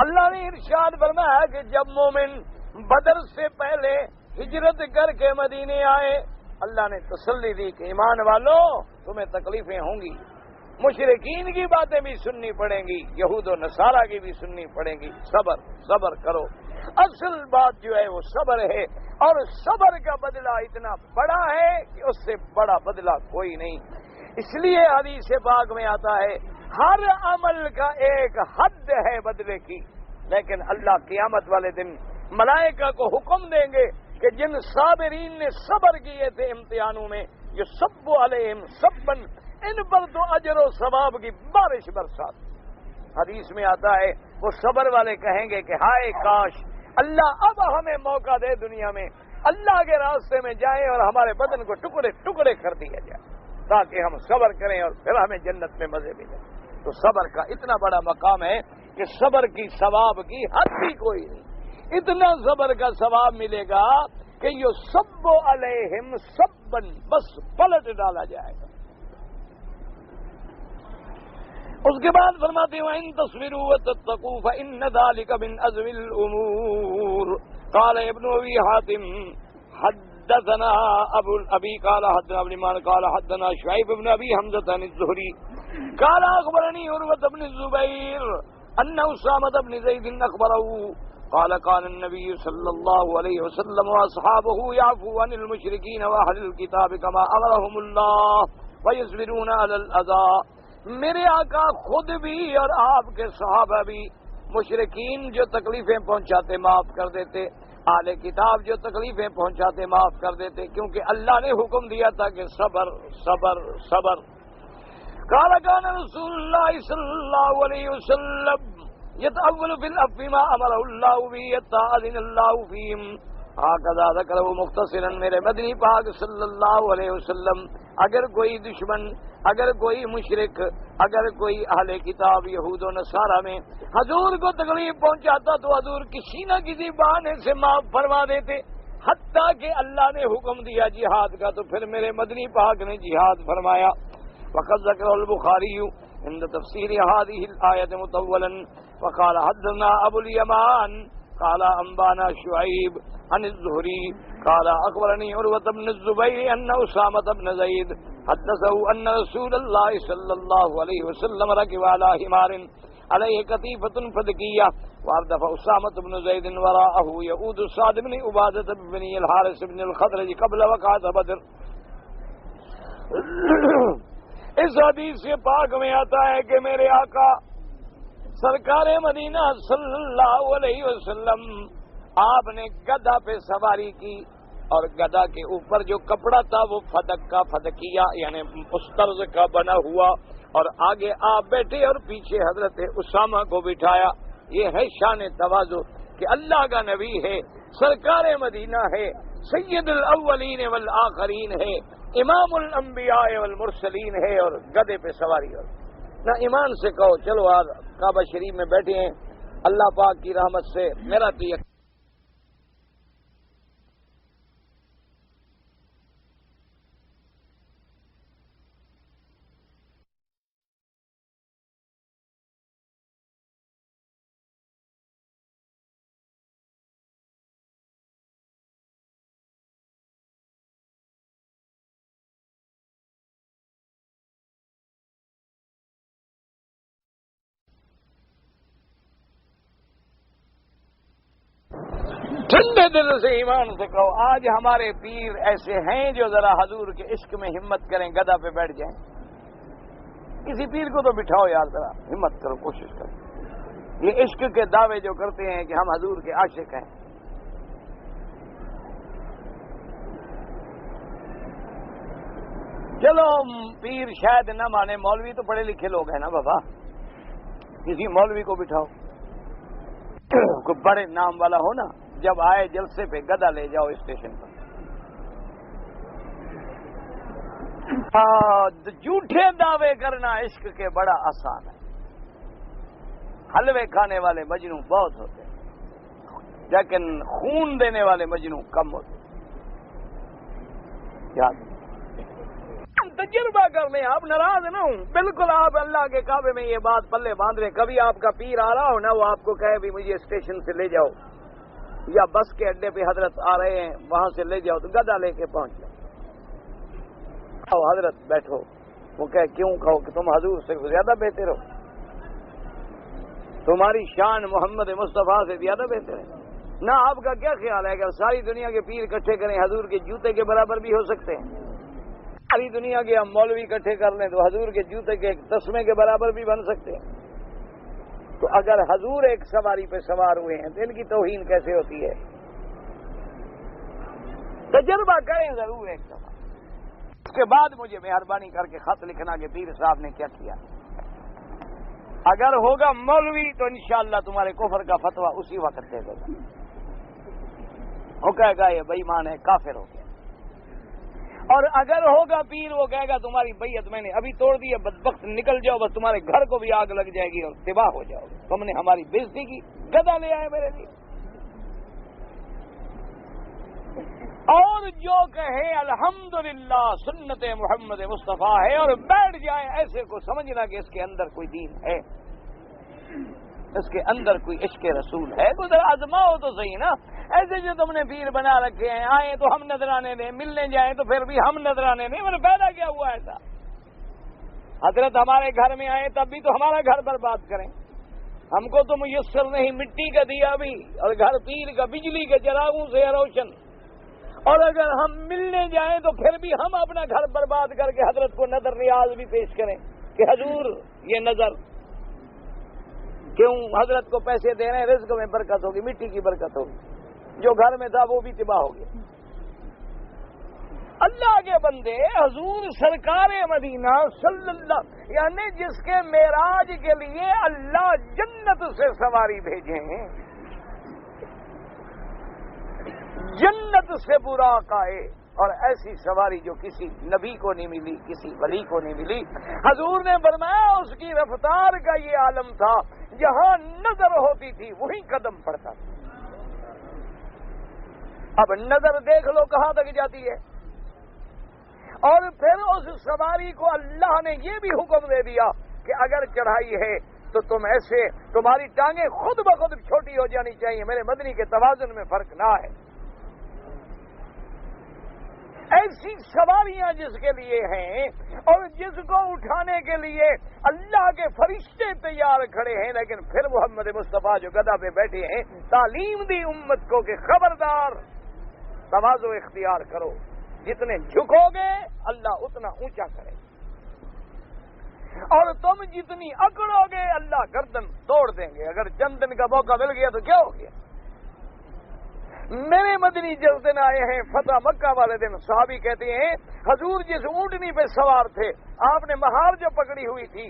اللہ نے ارشاد فرمایا کہ جب مومن بدر سے پہلے ہجرت کر کے مدینے آئے، اللہ نے تسلی دی کہ ایمان والوں تمہیں تکلیفیں ہوں گی، مشرکین کی باتیں بھی سننی پڑیں گی، یہود و نصارہ کی بھی سننی پڑیں گی، صبر کرو۔ اصل بات جو ہے وہ صبر ہے، اور صبر کا بدلہ اتنا بڑا ہے کہ اس سے بڑا بدلہ کوئی نہیں۔ اس لیے حدیث پاک میں آتا ہے ہر عمل کا ایک حد ہے بدلے کی، لیکن اللہ قیامت والے دن ملائکہ کو حکم دیں گے کہ جن صابرین نے صبر کیے تھے امتحانوں میں، یہ سب علیہم سبن، ان پر تو اجر و ثواب کی بارش برسات۔ حدیث میں آتا ہے وہ صبر والے کہیں گے کہ ہائے کاش اللہ اب ہمیں موقع دے دنیا میں اللہ کے راستے میں جائیں اور ہمارے بدن کو ٹکڑے ٹکڑے کر دیا جائے تاکہ ہم صبر کریں اور پھر ہمیں جنت میں مزے ملے۔ تو صبر کا اتنا بڑا مقام ہے کہ صبر کی ثواب کی حد بھی کوئی نہیں، اتنا صبر کا ثواب ملے گا کہ یہ سب علیہم سبن، بس پلٹ ڈالا جائے گا۔ اس کے بعد فرماتے ہیں وَإِن تَصْبِرُوا وَتَتَّقُوا فَإِنَّ ذَلِكَ مِنْ عَزْمِ الْأُمُورِ قال ابن ابي حاتم حدثنا ابي قال حدثنا ابن مان قال حدثنا شعيب بن ابي حمزه عن الزهري قال اخبرني عروة بن الزبير ان اسامة بن زيد اخبره قال قال النبي صلى الله عليه وسلم واصحابه يعفو عن المشركين واهل الكتاب كما امرهم الله ويصبرون على الاذى۔ میرے آقا خود بھی اور آپ کے صحابہ بھی مشرکین جو تکلیفیں پہنچاتے معاف کر دیتے، اہل کتاب جو تکلیفیں پہنچاتے معاف کر دیتے، کیونکہ اللہ نے حکم دیا تھا کہ صبر صبر صبر۔ قال كان رسول الله صلى الله عليه وسلم يتأول في العفو ما امر الله به يتأذن الله فيهم هكذا ذكره مختصرا۔ میرے مدنی پاک صلی اللہ علیہ وسلم اگر کوئی دشمن، اگر کوئی مشرک، اگر کوئی اہل کتاب یہود و نصارہ میں حضور کو تکلیف پہنچاتا تو حضور کسی نہ کسی بہانے سے معاف فرما دیتے، حتیٰ کہ اللہ نے حکم دیا جہاد کا تو پھر میرے مدنی پاک نے جہاد فرمایا۔ وقد ذکر البخاری عند تفسیر هذه الآیت مطولا وقال حدثنا ابو الیمان قال انبانا شعیب عن الزهري قال اخبرني عروة بن الزبير ان اسامة بن زيد حدثه ان رسول الله صلى الله عليه وسلم ركب على حمار عليه قطيفة فدكية واردف اسامة بن زيد وراءه يؤود سعد بن عبادة بن الحارث بن الخزرج قبل وقعة بدر. اس حدیث سے پاک میں آتا ہے کہ میرے آقا سرکار مدینہ صلی اللہ علیہ وسلم آپ نے گدھا پہ سواری کی اور گدھا کے اوپر جو کپڑا تھا وہ فدک کا فدکیہ یعنی اس طرز کا بنا ہوا اور آگے آپ بیٹھے اور پیچھے حضرت اسامہ کو بٹھایا. یہ ہے شان تواضع کہ اللہ کا نبی ہے, سرکار مدینہ ہے, سید الاولین والآخرین ہے, امام الانبیاء والمرسلین ہے اور گدھے پہ سواری. اور نہ ایمان سے کہو چلو آج کعبہ شریف میں بیٹھے ہیں, اللہ پاک کی رحمت سے میرا تو یہ ٹھنڈے دل سے ایمان سے کہو آج ہمارے پیر ایسے ہیں جو ذرا حضور کے عشق میں ہمت کریں, گدھا پہ بیٹھ جائیں. کسی پیر کو تو بٹھاؤ یار, ذرا ہمت کرو, کوشش کرو. یہ عشق کے دعوے جو کرتے ہیں کہ ہم حضور کے عاشق ہیں. چلو پیر شاید نہ مانے, مولوی تو پڑھے لکھے لوگ ہیں نا بابا, کسی مولوی کو بٹھاؤ, کوئی بڑے نام والا ہو نا, جب آئے جلسے پہ گدھا لے جاؤ اسٹیشن پر. جھوٹے دعوے کرنا عشق کے بڑا آسان ہے. حلوے کھانے والے مجنوں بہت ہوتے ہیں لیکن خون دینے والے مجنوں کم ہوتے ہیں. یاد تجربہ کر لیں, آپ ناراض نہ ہوں, بالکل آپ اللہ کے کعبے میں یہ بات پلے باندھ رہے. کبھی آپ کا پیر آ رہا ہو نا, وہ آپ کو کہے بھی مجھے اسٹیشن سے لے جاؤ, یا بس کے اڈے پہ حضرت آ رہے ہیں وہاں سے لے جاؤ, تو گدھا لے کے پہنچ جاؤ. حضرت بیٹھو, وہ کہے کیوں, کہو کہ تم حضور سے زیادہ بہتر ہو, تمہاری شان محمد مصطفیٰ سے زیادہ بہتر ہے. نہ آپ کا کیا خیال ہے, اگر ساری دنیا کے پیر اکٹھے کریں حضور کے جوتے کے برابر بھی ہو سکتے ہیں. ساری دنیا کے ہم مولوی اکٹھے کر لیں تو حضور کے جوتے کے تسمے کے برابر بھی بن سکتے ہیں. تو اگر حضور ایک سواری پہ سوار ہوئے ہیں تو ان کی توہین کیسے ہوتی ہے؟ تجربہ کریں ضرور ایک دفعہ, اس کے بعد مجھے مہربانی کر کے خط لکھنا کہ پیر صاحب نے کیا کیا. اگر ہوگا مولوی تو انشاءاللہ تمہارے کفر کا فتویٰ اسی وقت دے دے گا, وہ کہے گا یہ بے ایمان ہے, کافر ہو گیا. اور اگر ہوگا پیر وہ کہے گا تمہاری بیعت میں نے ابھی توڑ دی ہے, بدبخت نکل جاؤ, بس تمہارے گھر کو بھی آگ لگ جائے گی اور تباہ ہو جاؤ, تم نے ہماری بےزتی کی, گدھا لے آئے میرے لیے. اور جو کہے الحمدللہ سنت محمد مصطفیٰ ہے اور بیٹھ جائے, ایسے کو سمجھنا کہ اس کے اندر کوئی دین ہے, اس کے اندر کوئی عشق رسول ہے. تو ذرا آزماؤ تو صحیح نا. ایسے جو تم نے پیر بنا رکھے ہیں, آئے تو ہم نذرانے دیں, ملنے جائیں تو پھر بھی ہم نذرانے دیں, مطلب پیدا کیا ہوا ایسا. حضرت ہمارے گھر میں آئے تب بھی تو ہمارا گھر برباد کریں. ہم کو تو میسر نہیں مٹی کا دیا بھی, اور گھر پیر کا بجلی کے چراغوں سے روشن. اور اگر ہم ملنے جائیں تو پھر بھی ہم اپنا گھر برباد کر کے حضرت کو نظر ریاض بھی پیش کریں کہ حضور یہ نظر کیوں, حضرت کو پیسے دے رہے ہیں, رزق میں برکت ہوگی, مٹی کی برکت ہوگی, جو گھر میں تھا وہ بھی تباہ ہو گیا. اللہ کے بندے, حضور سرکار مدینہ صلی اللہ یعنی جس کے معراج کے لیے اللہ جنت سے سواری بھیجیں, جنت سے براق آئے, اور ایسی سواری جو کسی نبی کو نہیں ملی, کسی ولی کو نہیں ملی. حضور نے فرمایا اس کی رفتار کا یہ عالم تھا, جہاں نظر ہوتی تھی وہیں قدم پڑتا تھا. اب نظر دیکھ لو کہاں تک جاتی ہے. اور پھر اس سواری کو اللہ نے یہ بھی حکم دے دیا کہ اگر چڑھائی ہے تو تم ایسے تمہاری ٹانگیں خود بخود چھوٹی ہو جانی چاہیے. میرے مدنی کے توازن میں فرق نہ ہے. ایسی سواریاں جس کے لیے ہیں اور جس کو اٹھانے کے لیے اللہ کے فرشتے تیار کھڑے ہیں, لیکن پھر محمد مصطفیٰ جو گدھا پہ بیٹھے ہیں تعلیم دی امت کو کہ خبردار تواضع اختیار کرو. جتنے جھکو گے اللہ اتنا اونچا کرے, اور تم جتنی اکڑو گے اللہ گردن توڑ دیں گے. اگر چند دن کا موقع مل گیا تو کیا ہو گیا؟ میرے مدنی جس دن آئے ہیں فتح مکہ والے دن, صحابی کہتے ہیں حضور جس اونٹنی پہ سوار تھے آپ نے مہار جو پکڑی ہوئی تھی,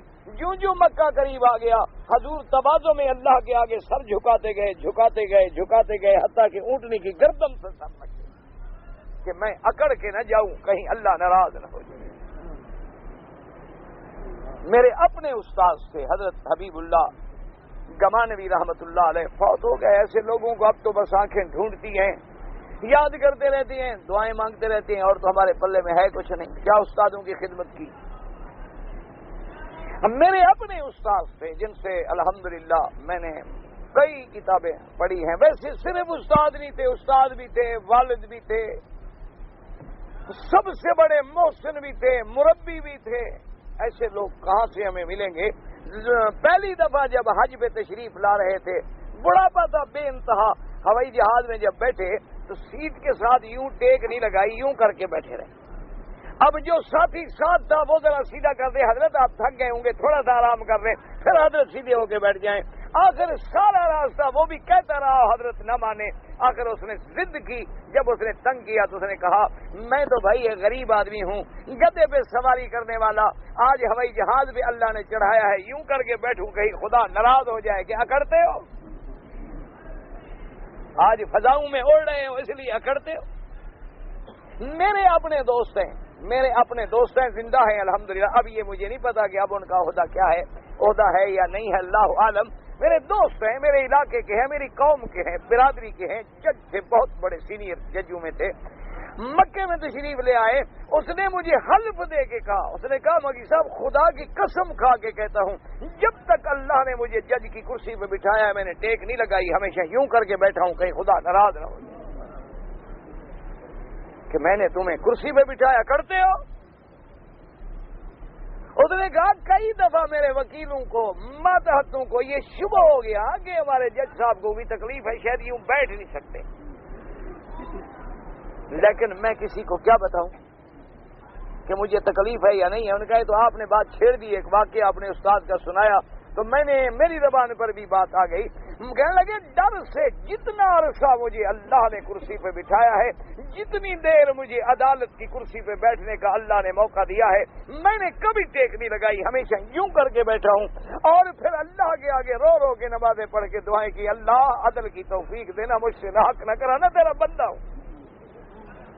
جو مکہ قریب آ گیا حضور تواضع میں اللہ کے آگے سر جھکاتے گئے حتیٰ کہ اونٹنی کی گردن سے سر لگ گئے کہ میں اکڑ کے نہ جاؤں کہیں اللہ ناراض نہ ہو جائے. میرے اپنے استاد سے حضرت حبیب اللہ گمانوی رحمت اللہ علیہ فوت ہو گئے. ایسے لوگوں کو اب تو بس آنکھیں ڈھونڈتی ہیں, یاد کرتے رہتے ہیں, دعائیں مانگتے رہتے ہیں, اور تو ہمارے پلے میں ہے کچھ نہیں. کیا استادوں کی خدمت کی. میرے اپنے استاد تھے جن سے الحمدللہ میں نے کئی کتابیں پڑھی ہیں. ویسے صرف استاد نہیں تھے, استاد بھی تھے, والد بھی تھے, سب سے بڑے محسن بھی تھے, مربی بھی تھے. ایسے لوگ کہاں سے ہمیں ملیں گے. پہلی دفعہ جب حج پہ تشریف لا رہے تھے, بڑھاپا تھا بے انتہا, ہوائی جہاز میں جب بیٹھے تو سیٹ کے ساتھ یوں ٹیک نہیں لگائی, یوں کر کے بیٹھے رہے. اب جو ساتھی ساتھ تھا وہ ذرا سیدھا کر دے, حضرت آپ تھک گئے ہوں گے تھوڑا سا آرام کر لیں, پھر حضرت سیدھے ہو کے بیٹھ جائیں. آخر سارا راستہ وہ بھی کہتا رہا, حضرت نہ مانے. آخر اس نے ضد کی, جب اس نے تنگ کیا تو اس نے کہا میں تو بھائی ایک غریب آدمی ہوں, گدھے پہ سواری کرنے والا, آج ہوائی جہاز پہ اللہ نے چڑھایا ہے, یوں کر کے بیٹھوں کہیں خدا ناراض ہو جائے. کہ اکڑتے ہو, آج فضاؤں میں اڑ رہے ہو اس لیے اکڑتے ہو. میرے اپنے دوست ہیں, زندہ ہیں الحمدللہ. اب یہ مجھے نہیں پتا کہ اب ان کا عہدہ کیا ہے, عہدہ ہے یا نہیں ہے, اللہ عالم. میرے دوست ہیں, میرے علاقے کے ہیں, میری قوم کے ہیں, برادری کے ہیں, جج تھے, بہت بڑے سینئر ججوں میں تھے. مکے میں تشریف لے آئے, اس نے مجھے حلف دے کے کہا, اس نے کہا مولوی صاحب خدا کی قسم کھا کے کہتا ہوں جب تک اللہ نے مجھے جج کی کرسی پہ بٹھایا ہے میں نے ٹیک نہیں لگائی, ہمیشہ یوں کر کے بیٹھا ہوں کہیں خدا ناراض نہ ہو جائے کہ میں نے تمہیں کرسی پہ بٹھایا, کرتے ہو. اس نے کہا کئی دفعہ میرے وکیلوں کو, ماتحتوں کو یہ شبہ ہو گیا کہ ہمارے جج صاحب کو بھی تکلیف ہے, شاید یوں بیٹھ نہیں سکتے, لیکن میں کسی کو کیا بتاؤں کہ مجھے تکلیف ہے یا نہیں ہے. انہوں نے کہا تو آپ نے بات چھیڑ دی, ایک واقعہ آپ نے استاد کا سنایا تو میں نے میری زبان پر بھی بات آ گئی. کہنے لگے ڈر سے جتنا عرصہ مجھے اللہ نے کرسی پہ بٹھایا ہے, جتنی دیر مجھے عدالت کی کرسی پہ بیٹھنے کا اللہ نے موقع دیا ہے, میں نے کبھی ٹیک نہیں لگائی, ہمیشہ یوں کر کے بیٹھا ہوں. اور پھر اللہ کے آگے رو رو کے نمازیں پڑھ کے دعائیں کی, اللہ عدل کی توفیق دینا, مجھ سے نہ حق نہ کرانا, تیرا بندہ ہوں,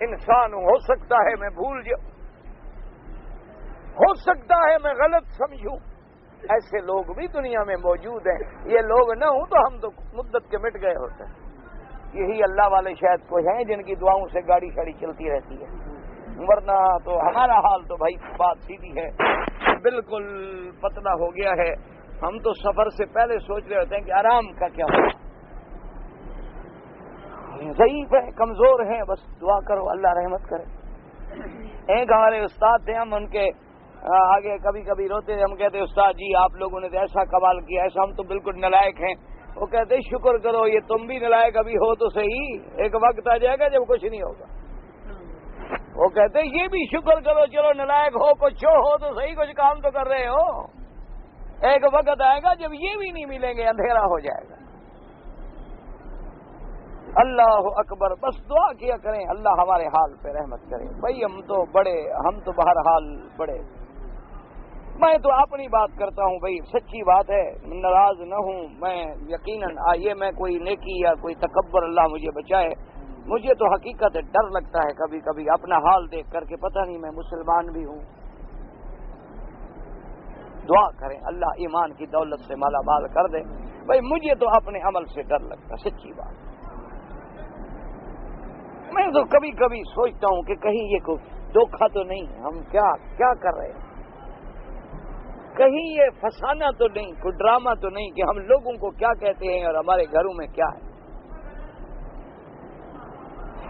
انسان ہوں, ہو سکتا ہے میں بھول جاؤں, ہو سکتا ہے میں غلط سمجھوں. ایسے لوگ بھی دنیا میں موجود ہیں. یہ لوگ نہ ہوں تو ہم تو مدت کے مٹ گئے ہوتے ہیں. یہی اللہ والے شاید کوئی ہیں جن کی دعاؤں سے گاڑی شاڑی چلتی رہتی ہے, ورنہ تو ہمارا حال تو بھائی بات سیدھی ہے, بالکل پتلا ہو گیا ہے. ہم تو سفر سے پہلے سوچ رہے ہوتے ہیں کہ آرام کا کیا ہوگا. ضعیف ہیں, کمزور ہیں, بس دعا کرو اللہ رحمت کرے. ایک ہمارے استاد تھے, ہم ان کے آگے کبھی کبھی روتے, ہم کہتے استاد جی آپ لوگوں نے تو ایسا کمال کیا, ایسا ہم تو بالکل نالائق ہیں. وہ کہتے شکر کرو, یہ تم بھی نالائق ابھی ہو تو صحیح, ایک وقت آ جائے گا جب کچھ نہیں ہوگا. وہ کہتے یہ بھی شکر کرو, چلو نالائق ہو کچھ ہو تو صحیح, کچھ کام تو کر رہے ہو, ایک وقت آئے گا جب یہ بھی نہیں ملیں گے, اندھیرا ہو جائے گا. اللہ اکبر. بس دعا کیا کریں اللہ ہمارے حال پہ رحمت کرے. بھائی ہم تو بہرحال بڑے. میں تو اپنی بات کرتا ہوں بھائی, سچی بات ہے, ناراض نہ ہوں میں یقیناً. آئیے میں کوئی نیکی یا کوئی تکبر اللہ مجھے بچائے, مجھے تو حقیقت ڈر لگتا ہے کبھی کبھی اپنا حال دیکھ کر کے, پتہ نہیں میں مسلمان بھی ہوں. دعا کریں اللہ ایمان کی دولت سے مالا مال کر دے. بھائی مجھے تو اپنے عمل سے ڈر لگتا, سچی بات. میں تو کبھی کبھی سوچتا ہوں کہ کہیں یہ کوئی دھوکھا تو نہیں, ہم کیا کر رہے ہیں. کہیں یہ فسانہ تو نہیں، کوئی ڈرامہ تو نہیں کہ ہم لوگوں کو کیا کہتے ہیں اور ہمارے گھروں میں کیا ہے؟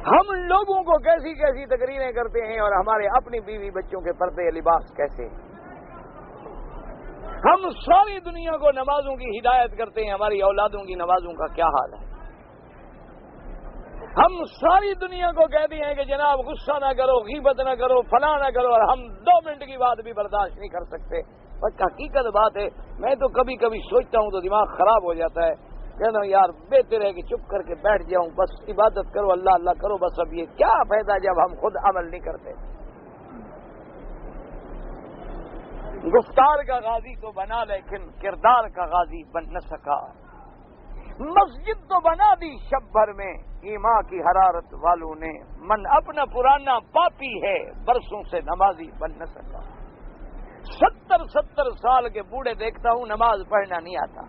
ہم لوگوں کو کیسی کیسی تقریریں کرتے ہیں اور ہمارے اپنی بیوی بچوں کے پردے لباس کیسے ہیں؟ ہم ساری دنیا کو نمازوں کی ہدایت کرتے ہیں، ہماری اولادوں کی نمازوں کا کیا حال ہے؟ ہم ساری دنیا کو کہتے ہیں کہ جناب غصہ نہ کرو، غیبت نہ کرو، فلاں نہ کرو، اور ہم 2 منٹ کی بات بھی برداشت نہیں کر سکتے۔ اور حقیقت بات ہے، میں تو کبھی کبھی سوچتا ہوں تو دماغ خراب ہو جاتا ہے، کہتا ہوں یار بہتر ہے کہ چپ کر کے بیٹھ جاؤں، بس عبادت کرو، اللہ اللہ کرو، بس اب یہ کیا فائدہ جب ہم خود عمل نہیں کرتے۔ گفتار کا غازی تو بنا لیکن کردار کا غازی بن نہ سکا۔ مسجد تو بنا دی شب بھر میں ایمان کی حرارت والوں نے، من اپنا پرانا پاپی ہے برسوں سے نمازی بن نہ سکا۔ 70 سال کے بوڑھے دیکھتا ہوں نماز پڑھنا نہیں آتا۔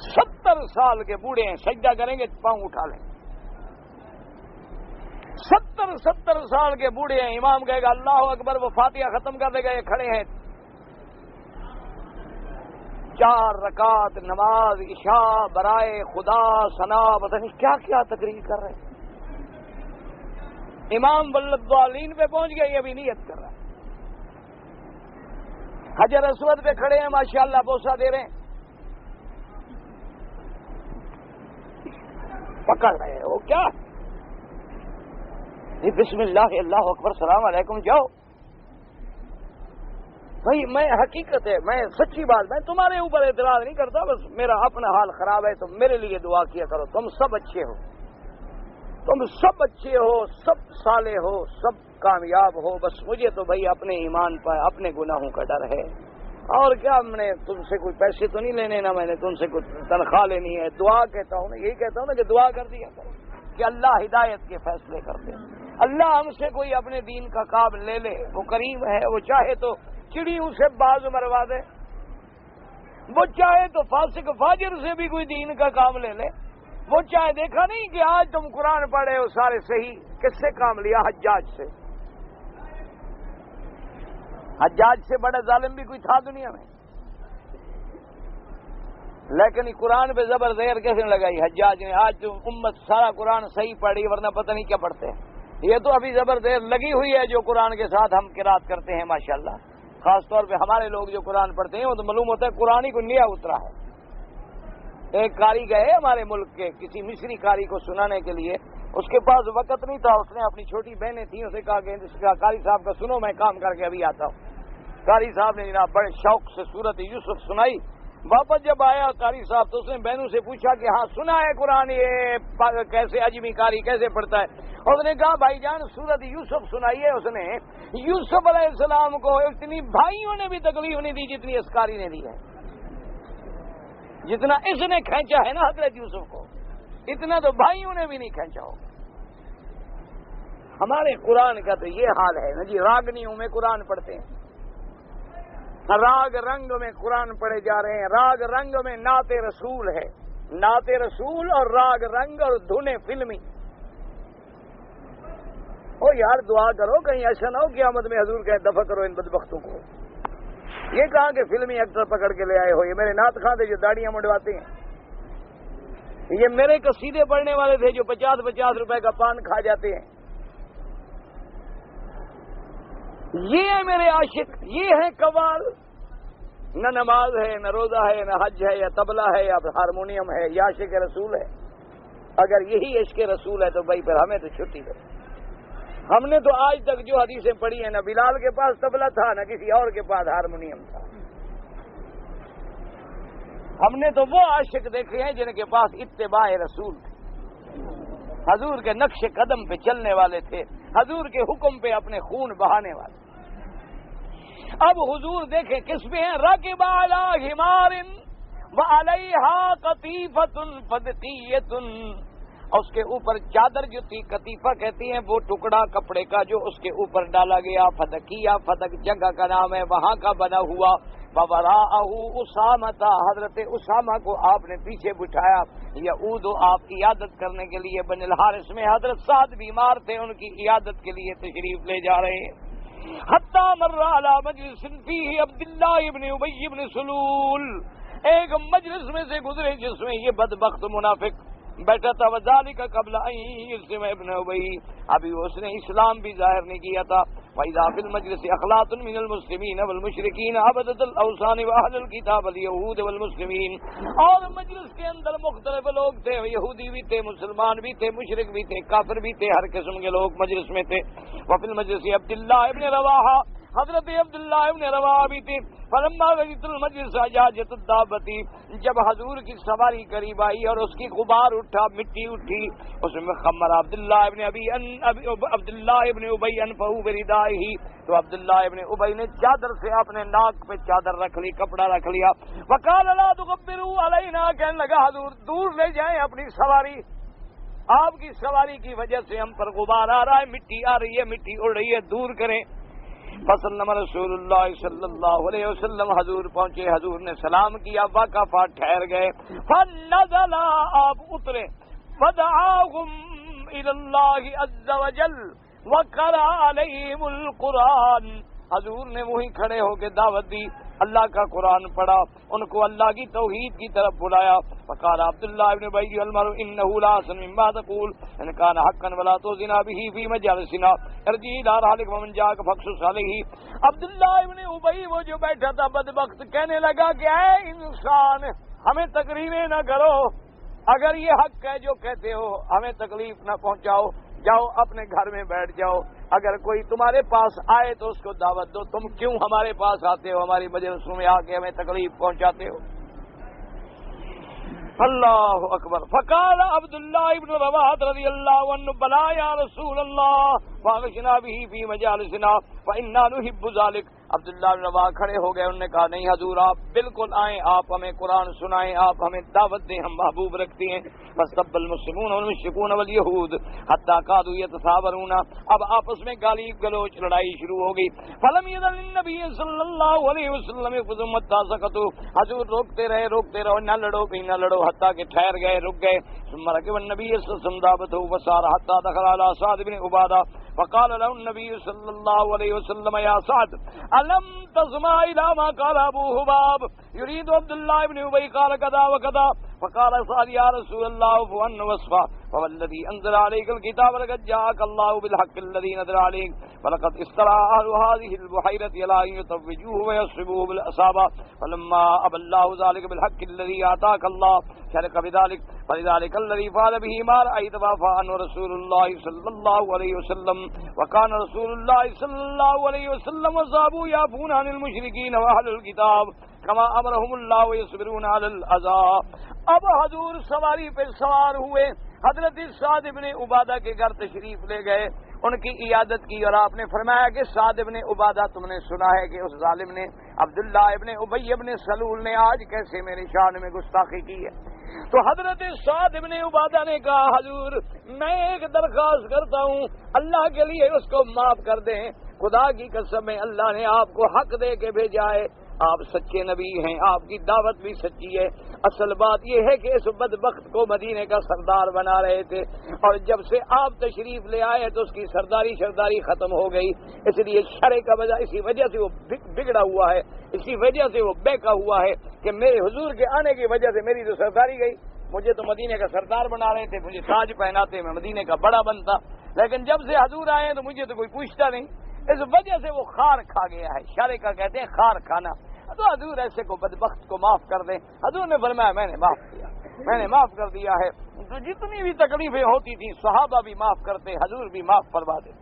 70 سال کے بوڑھے ہیں، سجدہ کریں گے پاؤں اٹھا لیں۔ 70 سال کے بوڑھے ہیں، امام کہے گا اللہ اکبر، وہ فاتحہ ختم کر دے گا، یہ کھڑے ہیں 4 رکعت نماز عشاء برائے خدا ثنا پتہ نہیں کیا کیا تقریر کر رہے ہیں۔ امام والدین پہ پہنچ گیا، یہ بھی نیت کر رہا ہے۔ حجر اسود پہ کھڑے ہیں، ماشاءاللہ بوسہ دے رہے ہیں، پکڑ رہے ہیں، وہ کیا بسم اللہ اللہ اکبر السلام علیکم جاؤ۔ بھائی میں حقیقت ہے، میں سچی بات، میں تمہارے اوپر اعتراض نہیں کرتا، بس میرا اپنا حال خراب ہے تو میرے لیے دعا کیا کرو۔ تم سب اچھے ہو، تم سب اچھے ہو، سب صالح ہو، سب کامیاب ہو، بس مجھے تو بھائی اپنے ایمان پر اپنے گناہوں کا ڈر ہے۔ اور کیا میں نے تم سے کوئی پیسے تو نہیں لینے، نہ میں نے تم سے کوئی تنخواہ لینی ہے۔ دعا کہتا ہوں نا، یہی کہتا ہوں نا کہ دعا کر دیا کرو کہ اللہ ہدایت کے فیصلے کرتے ہیں۔ اللہ ہم سے کوئی اپنے دین کا کام لے لے، وہ کریم ہے، وہ چاہے تو چڑیوں سے باز مروا دے، وہ چاہے تو فاسق فاجر سے بھی کوئی دین کا کام لے لے۔ وہ چاہے، دیکھا نہیں کہ آج تم قرآن پڑھے ہو سارے صحیح، کس سے کام لیا؟ حجاج سے۔ حجاج سے بڑا ظالم بھی کوئی تھا دنیا میں؟ لیکن قرآن پہ زبر زیر کیسے لگائی حجاج نے؟ آج تو امت سارا قرآن صحیح پڑھی، ورنہ پتہ نہیں کیا پڑھتے ہیں۔ یہ تو ابھی زبر زیر لگی ہوئی ہے جو قرآن کے ساتھ ہم قرات کرتے ہیں ماشاءاللہ۔ خاص طور پہ ہمارے لوگ جو قرآن پڑھتے ہیں وہ تو معلوم ہوتا ہے قرآن ہی کو نیا اترا ہے۔ ایک قاری گئے ہمارے ملک کے کسی مصری قاری کو سنانے کے لیے، اس کے پاس وقت نہیں تھا، اس نے اپنی چھوٹی بہنیں تھیں، اسے کہا کہ قاری صاحب کا سنو، میں کام کر کے ابھی آتا ہوں۔ قاری صاحب نے جناب بڑے شوق سے سورت یوسف سنائی۔ واپس جب آیا قاری صاحب تو اس نے بہنوں سے پوچھا کہ ہاں سنا ہے قرآن یہ کیسے اجمی قاری کیسے پڑھتا ہے؟ اس نے کہا بھائی جان سورت یوسف سنائی ہے۔ اس نے یوسف علیہ السلام کو اتنی بھائیوں نے بھی تکلیف نہیں دی جتنی اس قاری نے دی ہے، جتنا اس نے کھینچا ہے نا حضرت یوسف کو، اتنا تو بھائیوں نے بھی نہیں کھینچا ہو۔ ہمارے قرآن کا تو یہ حال ہے نا جی، راگنیوں میں قرآن پڑھتے ہیں، راگ رنگ میں قرآن پڑھے جا رہے ہیں، راگ رنگ میں نعت رسول ہے، نعت رسول اور راگ رنگ اور دھنے فلمی۔ او یار دعا کرو کہیں ایسا نہ ہو قیامت میں حضور کہے دفع کرو ان بدبختوں کو۔ یہ کہا کہ فلمی ایکٹر پکڑ کے لے آئے ہو، یہ میرے نعت خواں تھے جو داڑیاں منڈواتے ہیں، یہ میرے قصیدے پڑھنے والے تھے جو 50 روپے کا پان کھا جاتے ہیں، یہ ہے میرے عاشق، یہ ہے قوال۔ نہ نماز ہے، نہ روزہ ہے، نہ حج ہے، یا طبلہ ہے، یا ہارمونیم ہے، یا عاشق رسول ہے۔ اگر یہی عشق رسول ہے تو بھائی پھر ہمیں تو چھٹی ہے۔ ہم نے تو آج تک جو حدیثیں پڑھی ہیں، نہ بلال کے پاس طبلہ تھا، نہ کسی اور کے پاس ہارمونیم تھا۔ ہم نے تو وہ عاشق دیکھے ہیں جن کے پاس اتباع رسول تھے، حضور کے نقش قدم پہ چلنے والے تھے، حضور کے حکم پہ اپنے خون بہانے والے۔ اب حضور دیکھیں کس پہ ہیں؟ راکب علی حمار وعلیہا قطیفۃ فدقیۃ، اور اس کے اوپر چادر جو تھی، قطیفہ کہتی ہیں وہ ٹکڑا کپڑے کا جو اس کے اوپر ڈالا گیا، فدقیہ فدق جگہ کا نام ہے، وہاں کا بنا ہوا۔ ووراءہ اسامہ، حضرت اسامہ کو آپ نے پیچھے بٹھایا، یعود آپ کی عیادت کرنے کے لیے بن الحارث میں حضرت سعد بیمار تھے، ان کی عیادت کے لیے تشریف لے جا رہے ہیں۔ حتی مر علی مجلس فیہ عبداللہ ابن ابی ابن سلول، ایک مجلس میں سے گزرے جس میں یہ بدبخت منافق بیٹھا تھا، وذالک قبل ان یسلم ابن ابی، ابھی اس نے اسلام بھی ظاہر نہیں کیا تھا۔ فإذا في المجلس أخلاط من المسلمين والمشركين عبدة الأوثان وأهل الكتاب اليهود والمسلمين، اور مجلس کے اندر مختلف لوگ تھے، یہودی بھی تھے، مسلمان بھی تھے، مشرک بھی تھے، کافر بھی تھے، ہر قسم کے لوگ مجلس میں تھے۔ وفي المجلس عبداللہ ابن رواحہ، حضرت عبداللہ ابن رواحہ بھی تھے۔ فلما وجدت المجلس عجاجت الدابتی، جب حضور کی سواری قریب آئی اور اس کی غبار اٹھا، مٹی اٹھی، اس میں خمر عبداللہ ابن ابی انفہ بردائہ، تو عبداللہ ابن ابی نے چادر سے اپنے ناک پہ چادر رکھ لی، کپڑا رکھ لیا۔ وقال لا تغبروا علینا، کہنے لگا حضور دور لے جائیں اپنی سواری، آپ کی سواری کی وجہ سے ہم پر غبار آ رہا ہے، مٹی آ رہی ہے، مٹی اڑ رہی ہے، دور کریں۔ فسلم رسول اللہ صلی اللہ علیہ وسلم، حضور پہنچے، حضور نے سلام کیا، وقفا ٹھہر گئے، فنزل، آپ اترے، فدعاهم الى اللہ عز وجل وقرأ علیہم القرآن، حضور نے وہیں کھڑے ہو کے دعوت دی، اللہ کا قرآن پڑھا، ان کو اللہ کی توحید کی طرف بلایا۔ فقال عبداللہ ابن ابی المرء انه لا احسن مما تقول ان كان حقا ولا تؤذنا به في مجالسنا ارجع الى رحلك ومن جاءك فاقصص عليه۔ عبداللہ ابن ابی وہ جو بیٹھا تھا بدبخت کہنے لگا کہ اے انسان، ہمیں تقریریں نہ کرو، اگر یہ حق ہے جو کہتے ہو ہمیں تکلیف نہ پہنچاؤ، جاؤ اپنے گھر میں بیٹھ جاؤ، اگر کوئی تمہارے پاس آئے تو اس کو دعوت دو، تم کیوں ہمارے پاس آتے ہو، ہماری مجلسوں میں آ کے ہمیں تکلیف پہنچاتے ہو۔ اللہ اکبر۔ فقال عبداللہ ابن رواحہ رضی اللہ عنہ بلا یا رسول اللہ فاغشنا به فی مجالسنا فإنا نحب ذلك۔ عبداللہ بن رواحہ کھڑے ہو گئے، انہوں نے کہا نہیں حضور آپ بالکل آئیں، آپ ہمیں قرآن سنائیں، آپ ہمیں دعوت دیں، ہم محبوب رکھتے ہیں۔ فاستب المسلمون والمشركون واليهود حتى كادوا يتثابرون، اب آپس میں گالی گلوچ لڑائی شروع ہو گئی۔ فلم يزل النبي صلی اللہ علیہ وسلم يقذم حتى سكتوا، حضور روکتے رہو، نہ لڑو بھی نہ لڑو، حتیٰ کہ ٹھہر گئے، رک گئے۔ ثم ركب النبي صلی اللہ علیہ وسلم دابته وسار حتى دخل على سعد بن عبادہ فقال له النبي صلی اللہ علیہ وسلم يا سعد ألم تسمع إلى ما قال أبو حباب يريد عبد الله بن أبي قال كذا وكذا، فقال سعد يا رسول الله فأن وصفه فوالذي أنزل عليك الكتاب لقد جاءك الله بالحق الذي نزل عليك فلقد استرى أهل هذه البحيرة لا يطوجوه ويصربوه بالأصابة فلما أبى الله ذلك بالحق الذي آتاك الله شرك بذلك فلذلك الذي فعل به ما رأيت وعفى عنه رسول الله صلى الله عليه وسلم وكان رسول الله صلى الله عليه وسلم وصحابه يعفون عن المشركين وأهل الكتاب كما أمرهم الله ويصبرون على الأذى۔ اب حضور سواری پہ سوار ہوئے، حضرت سعد بن عبادہ کے گھر تشریف لے گئے، ان کی عیادت کی، اور آپ نے فرمایا کہ سعد بن عبادہ تم نے سنا ہے کہ اس ظالم نے عبداللہ ابن ابی ابن سلول نے آج کیسے میری شان میں گستاخی کی ہے۔ تو حضرت سعد بن عبادہ نے کہا حضور میں ایک درخواست کرتا ہوں، اللہ کے لیے اس کو معاف کر دیں، خدا کی قسم ہے اللہ نے آپ کو حق دے کے بھیجا ہے، آپ سچے نبی ہیں، آپ کی دعوت بھی سچی ہے، اصل بات یہ ہے کہ اس بدبخت کو مدینے کا سردار بنا رہے تھے، اور جب سے آپ تشریف لے آئے تو اس کی سرداری ختم ہو گئی، اس لیے شرع کا وجہ اسی وجہ سے وہ بگڑا ہوا ہے، اسی وجہ سے وہ بہکا ہوا ہے کہ میرے حضور کے آنے کی وجہ سے میری تو سرداری گئی، مجھے تو مدینے کا سردار بنا رہے تھے، مجھے تاج پہناتے، میں مدینے کا بڑا بنتا، لیکن جب سے حضور آئے تو مجھے تو کوئی پوچھتا نہیں، اس وجہ سے وہ خار کھا گیا ہے، شرع کا کہتے ہیں خار کھانا۔ تو حضور ایسے کو بدبخت کو معاف کر دیں، حضور نے فرمایا میں نے معاف کیا، میں نے معاف کر دیا ہے، تو جتنی بھی تکلیفیں ہوتی تھیں صحابہ بھی معاف کرتے، حضور بھی معاف فرما دے۔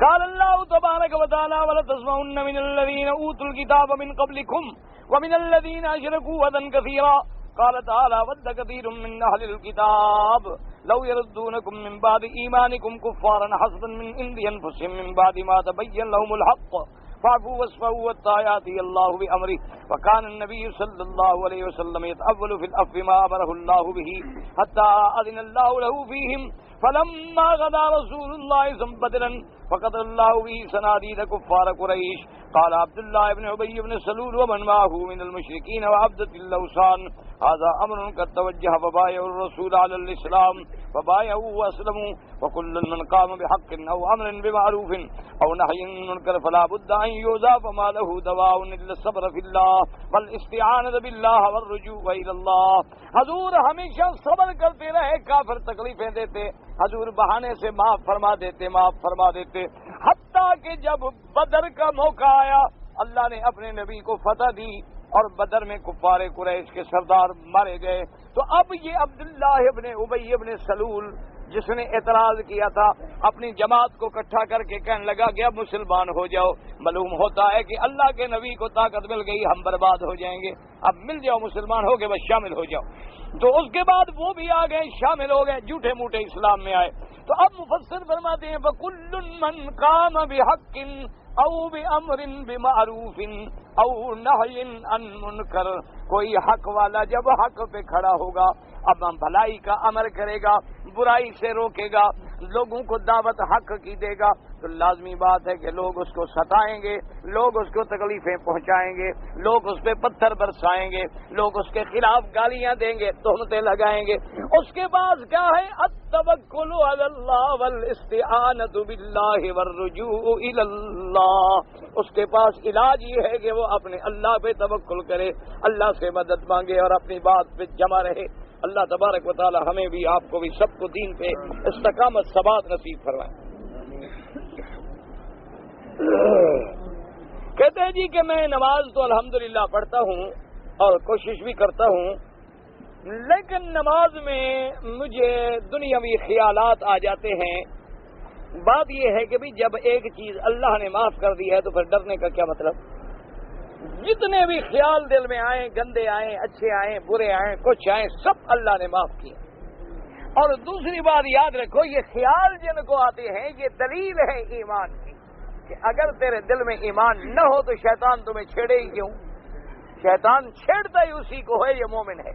قال اللہ تبارک و تعالی وَلَتَسْمَعُنَّ مِنَ الَّذِينَ أُوتُوا الْكِتَابَ مِنْ قَبْلِكُمْ وَمِنَ الَّذِينَ أَشْرَكُوا أَذًى كَثِيرًا قال تعالى وَدَّ كَثِيرٌ مِّنْ أَهْلِ الْكِتَابِ لَوْ يَرُدُّونَكُم مِّن بَعْدِ إِيمَانِكُمْ كُفَّارًا حَسَدًا مِّنْ عِندِ أَنفُسِهِم مِّن بَعْدِ مَا تَبَيَّنَ لَهُمُ الْحَقُّ فاعفوا واصفحوا حتى يأتي الله بأمره وكان النبي صلى الله عليه وسلم يتأول في العفو ما أمره الله به حتى أذن الله له فيهم فلما غدا رسول الله بدرا فقتل الله به صناديد كفار قريش قال عبد الله بن ابي بن سلول ومن معه من المشركين وعبدة الاوثان هذا امر قد توجه فبايعوا الرسول على الاسلام فبايعوا واسلموا وكل من قام بحق او امر بمعروف او نهي عن منكر فلا بد ان يؤذى فما له دواء الا الصبر في الله والاستعانة بالله والرجوع الى الله. حضور ہمیشہ صبر کرتے رہے، کافر تکلیفیں دیتے، حضور بہانے سے معاف فرما دیتے حتیٰ کہ جب بدر کا موقع آیا اللہ نے اپنے نبی کو فتح دی اور بدر میں کفار قریش کے سردار مارے گئے. تو اب یہ عبداللہ ابن ابی ابن سلول جس نے اعتراض کیا تھا اپنی جماعت کو اکٹھا کر کے کہنے لگا کہ اب مسلمان ہو جاؤ، معلوم ہوتا ہے کہ اللہ کے نبی کو طاقت مل گئی، ہم برباد ہو جائیں گے، اب مل جاؤ مسلمان ہو کے بس شامل ہو جاؤ. تو اس کے بعد وہ بھی آ گئے، شامل ہو گئے، جھوٹے موٹے اسلام میں آئے. تو اب مفسر فرماتے ہیں فَكُلٌّ مَّن قَامَ بِحَقٍّ او بِأَمْرٍ بِمَعْرُوفٍ او نَهْيٍ عَن مُنکر، کوئی حق والا جب حق پہ کھڑا ہوگا، اب ہم بھلائی کا امر کرے گا، برائی سے روکے گا، لوگوں کو دعوت حق کی دے گا، تو لازمی بات ہے کہ لوگ اس کو ستائیں گے، لوگ اس کو تکلیفیں پہنچائیں گے، لوگ اس پہ پتھر برسائیں گے، لوگ اس کے خلاف گالیاں دیں گے، تہمتیں لگائیں گے. اس کے بعد کیا ہے التوکل علی اللہ والاستعانۃ باللہ والرجوع الی اللہ. اس کے پاس علاج یہ ہے کہ وہ اپنے اللہ پہ توکل کرے، اللہ سے مدد مانگے اور اپنی بات پہ جمع رہے. اللہ تبارک و تعالی ہمیں بھی آپ کو بھی سب کو دین پہ استقامت ثبات نصیب فرمائے. کہتے ہیں جی کہ میں نماز تو الحمدللہ پڑھتا ہوں اور کوشش بھی کرتا ہوں، لیکن نماز میں مجھے دنیاوی خیالات آ جاتے ہیں. بات یہ ہے کہ بھی جب ایک چیز اللہ نے معاف کر دی ہے تو پھر ڈرنے کا کیا مطلب؟ جتنے بھی خیال دل میں آئیں، گندے آئیں، اچھے آئیں، برے آئیں، کچھ آئیں، سب اللہ نے معاف کیے. اور دوسری بات یاد رکھو، یہ خیال جن کو آتے ہیں یہ دلیل ہے ایمان کی، کہ اگر تیرے دل میں ایمان نہ ہو تو شیطان تمہیں چھیڑے ہی کیوں؟ شیطان چھیڑتا ہی اسی کو ہے، یہ مومن ہے.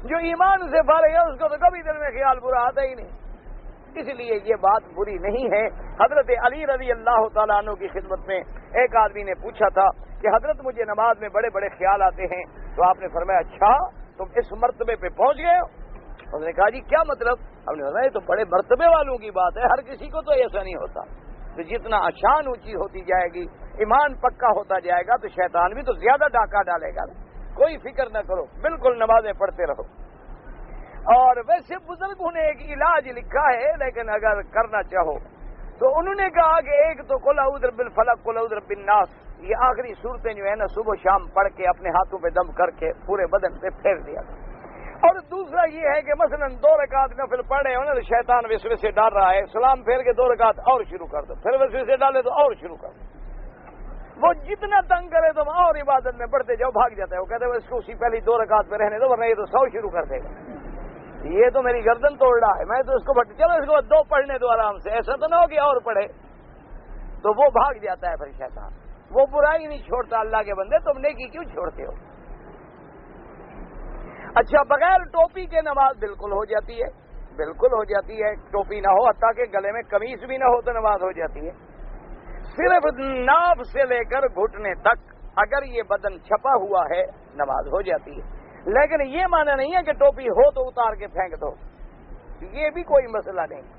جو ایمان سے فارغ ہے اس کو تو کبھی دل میں خیال برا آتا ہی نہیں. اس لیے یہ بات بری نہیں ہے. حضرت علی رضی اللہ تعالیٰ عنہ کی خدمت میں ایک آدمی نے پوچھا تھا کہ حضرت مجھے نماز میں بڑے بڑے خیال آتے ہیں، تو آپ نے فرمایا اچھا تم اس مرتبے پہ پہنچ گئے ہو؟ اس نے کہا جی کیا مطلب؟ ہم نے فرمایا یہ تو بڑے مرتبے والوں کی بات ہے، ہر کسی کو تو ایسا نہیں ہوتا. تو جتنا شان اونچی ہوتی جائے گی، ایمان پکا ہوتا جائے گا، تو شیطان بھی تو زیادہ ڈاکہ ڈالے گا. کوئی فکر نہ کرو، بالکل نمازیں پڑھتے رہو. اور ویسے بزرگوں نے ایک علاج لکھا ہے، لیکن اگر کرنا چاہو تو انہوں نے کہا کہ ایک تو قل اعوذ برب الفلق قل اعوذ برب الناس، یہ آخری صورتیں جو ہے نا صبح شام پڑھ کے اپنے ہاتھوں پہ دم کر کے پورے بدن پہ پھیر دیا. اور دوسرا یہ ہے کہ مثلا 2 رکعت نفل پڑھ رہے ہو نا، تو شیطان وسوسے سے ڈال رہا ہے، سلام پھیر کے 2 رکعت اور شروع کر دو، پھر وسوسے سے ڈالے تو اور شروع کر دو. وہ جتنا تنگ کرے تم اور عبادت میں بڑھتے جاؤ، بھاگ جاتا ہے. وہ کہتے ہیں اس کو اسی پہلی 2 رکعت پہ رہنے دو ورنہ یہ تو 100 شروع کر دے گا، یہ تو میری گردن توڑ رہا ہے، میں تو اس کو چلو اس کو 2 پڑھنے دو آرام سے، ایسا تو نہ ہو کہ اور پڑھے. تو وہ بھاگ جاتا ہے پھر شیطان. وہ برائی نہیں چھوڑتا. اللہ کے بندے تم نیکی کیوں چھوڑتے ہو؟ اچھا بغیر ٹوپی کے نماز بالکل ہو جاتی ہے، بالکل ہو جاتی ہے. ٹوپی نہ ہو، حتیٰ کہ گلے میں قمیص بھی نہ ہو تو نماز ہو جاتی ہے. صرف ناف سے لے کر گھٹنے تک اگر یہ بدن چھپا ہوا ہے نماز ہو جاتی ہے. لیکن یہ معنی نہیں ہے کہ ٹوپی ہو تو اتار کے پھینک دو، یہ بھی کوئی مسئلہ نہیں.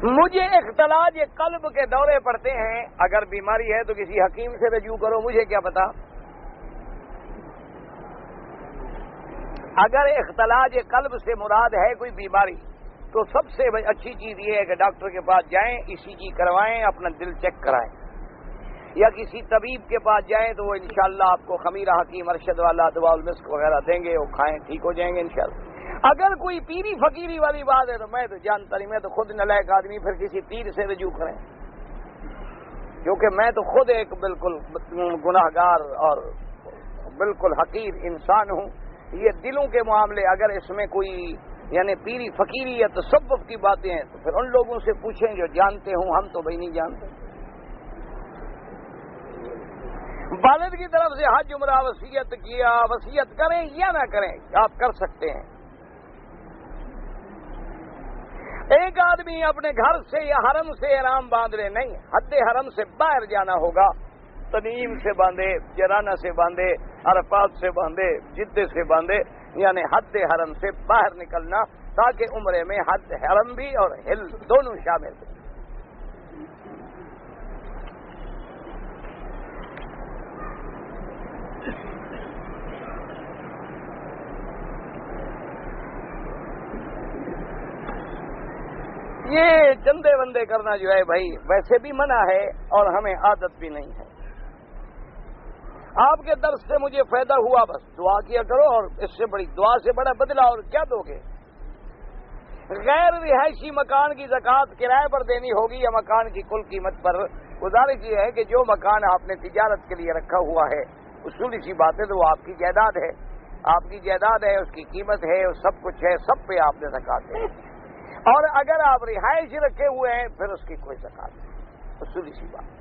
مجھے اختلاج قلب کے دورے پڑتے ہیں، اگر بیماری ہے تو کسی حکیم سے رجوع کرو، مجھے کیا پتا. اگر اختلاج قلب سے مراد ہے کوئی بیماری تو سب سے اچھی چیز یہ ہے کہ ڈاکٹر کے پاس جائیں، ECG کروائیں، اپنا دل چیک کرائیں، یا کسی طبیب کے پاس جائیں تو وہ انشاءاللہ آپ کو خمیرہ حکیم ارشد والا دوا المسک وغیرہ دیں گے، وہ کھائیں ٹھیک ہو جائیں گے انشاءاللہ. اگر کوئی پیری فقیری والی بات ہے تو میں تو جانتا نہیں، میں تو خود نالائق آدمی، پھر کسی پیر سے رجوع کریں، کیونکہ میں تو خود ایک بالکل گناہگار اور بالکل حقیر انسان ہوں. یہ دلوں کے معاملے اگر اس میں کوئی یعنی پیری فقیری یا تصوف کی باتیں ہیں تو پھر ان لوگوں سے پوچھیں جو جانتے ہوں، ہم تو بھائی نہیں جانتے. والد کی طرف سے حج عمرہ وصیت کیا، وصیت کریں یا نہ کریں، آپ کر سکتے ہیں. ایک آدمی اپنے گھر سے یا حرم سے احرام باندھ لے، نہیں، حد حرم سے باہر جانا ہوگا، تنعیم سے باندھے، جرانہ سے باندھے، عرفات سے باندھے، جدے سے باندھے، یعنی حد حرم سے باہر نکلنا، تاکہ عمرے میں حد حرم بھی اور ہل دونوں شامل ہوں۔ یہ چندے وندے کرنا جو ہے بھائی ویسے بھی منع ہے اور ہمیں عادت بھی نہیں ہے۔ آپ کے درس سے مجھے فائدہ ہوا، بس دعا کیا کرو، اور اس سے بڑی دعا سے بڑا بدلہ اور کیا دو گے؟ غیر رہائشی مکان کی زکوٰۃ کرائے پر دینی ہوگی یا مکان کی کل قیمت پر؟ گزارش یہ ہے کہ جو مکان آپ نے تجارت کے لیے رکھا ہوا ہے، اصولی سی بات ہے تو وہ آپ کی جائیداد ہے، آپ کی جائیداد ہے، اس کی قیمت ہے، سب کچھ ہے، سب پہ آپ نے زکوٰۃ دینی ہے۔ اور اگر آپ رہائش رکھے ہوئے ہیں پھر اس کی کوئی زکوٰۃ نہیں، اصولی سی بات۔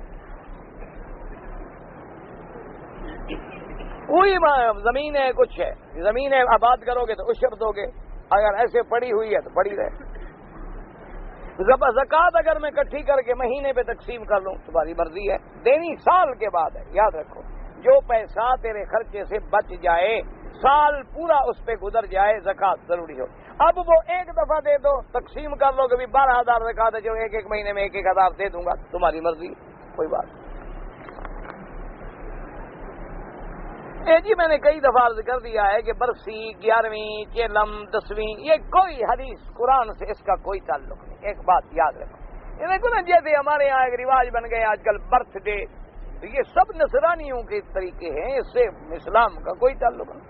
کوئی زمین ہے، کچھ ہے، زمین ہے، آباد کرو گے تو عشر دو گے، اگر ایسے پڑی ہوئی ہے تو پڑی رہے۔ زکوٰۃ اگر میں اکٹھی کر کے مہینے پہ تقسیم کر لوں تمہاری مرضی ہے، دینی سال کے بعد ہے، یاد رکھو، جو پیسہ تیرے خرچے سے بچ جائے، سال پورا اس پہ گزر جائے، زکوٰۃ ضروری ہو۔ اب وہ ایک دفعہ دے دو، تقسیم کر لو، کبھی 12,000 زکوٰۃ ہے جو ایک مہینے میں 1,000 دے دوں گا، تمہاری مرضی، کوئی بات نہیں۔ جی میں نے کئی دفعہ عرض کر دیا ہے کہ برسی، 11ویں، چیلم، 10ویں، یہ کوئی حدیث قرآن سے اس کا کوئی تعلق نہیں۔ ایک بات یاد رکھو، یہ دیکھو نا، جیسے ہمارے یہاں ایک رواج بن گئے آج کل برتھ ڈے، تو یہ سب نصرانیوں کے طریقے ہیں، اس سے اسلام کا کوئی تعلق نہیں۔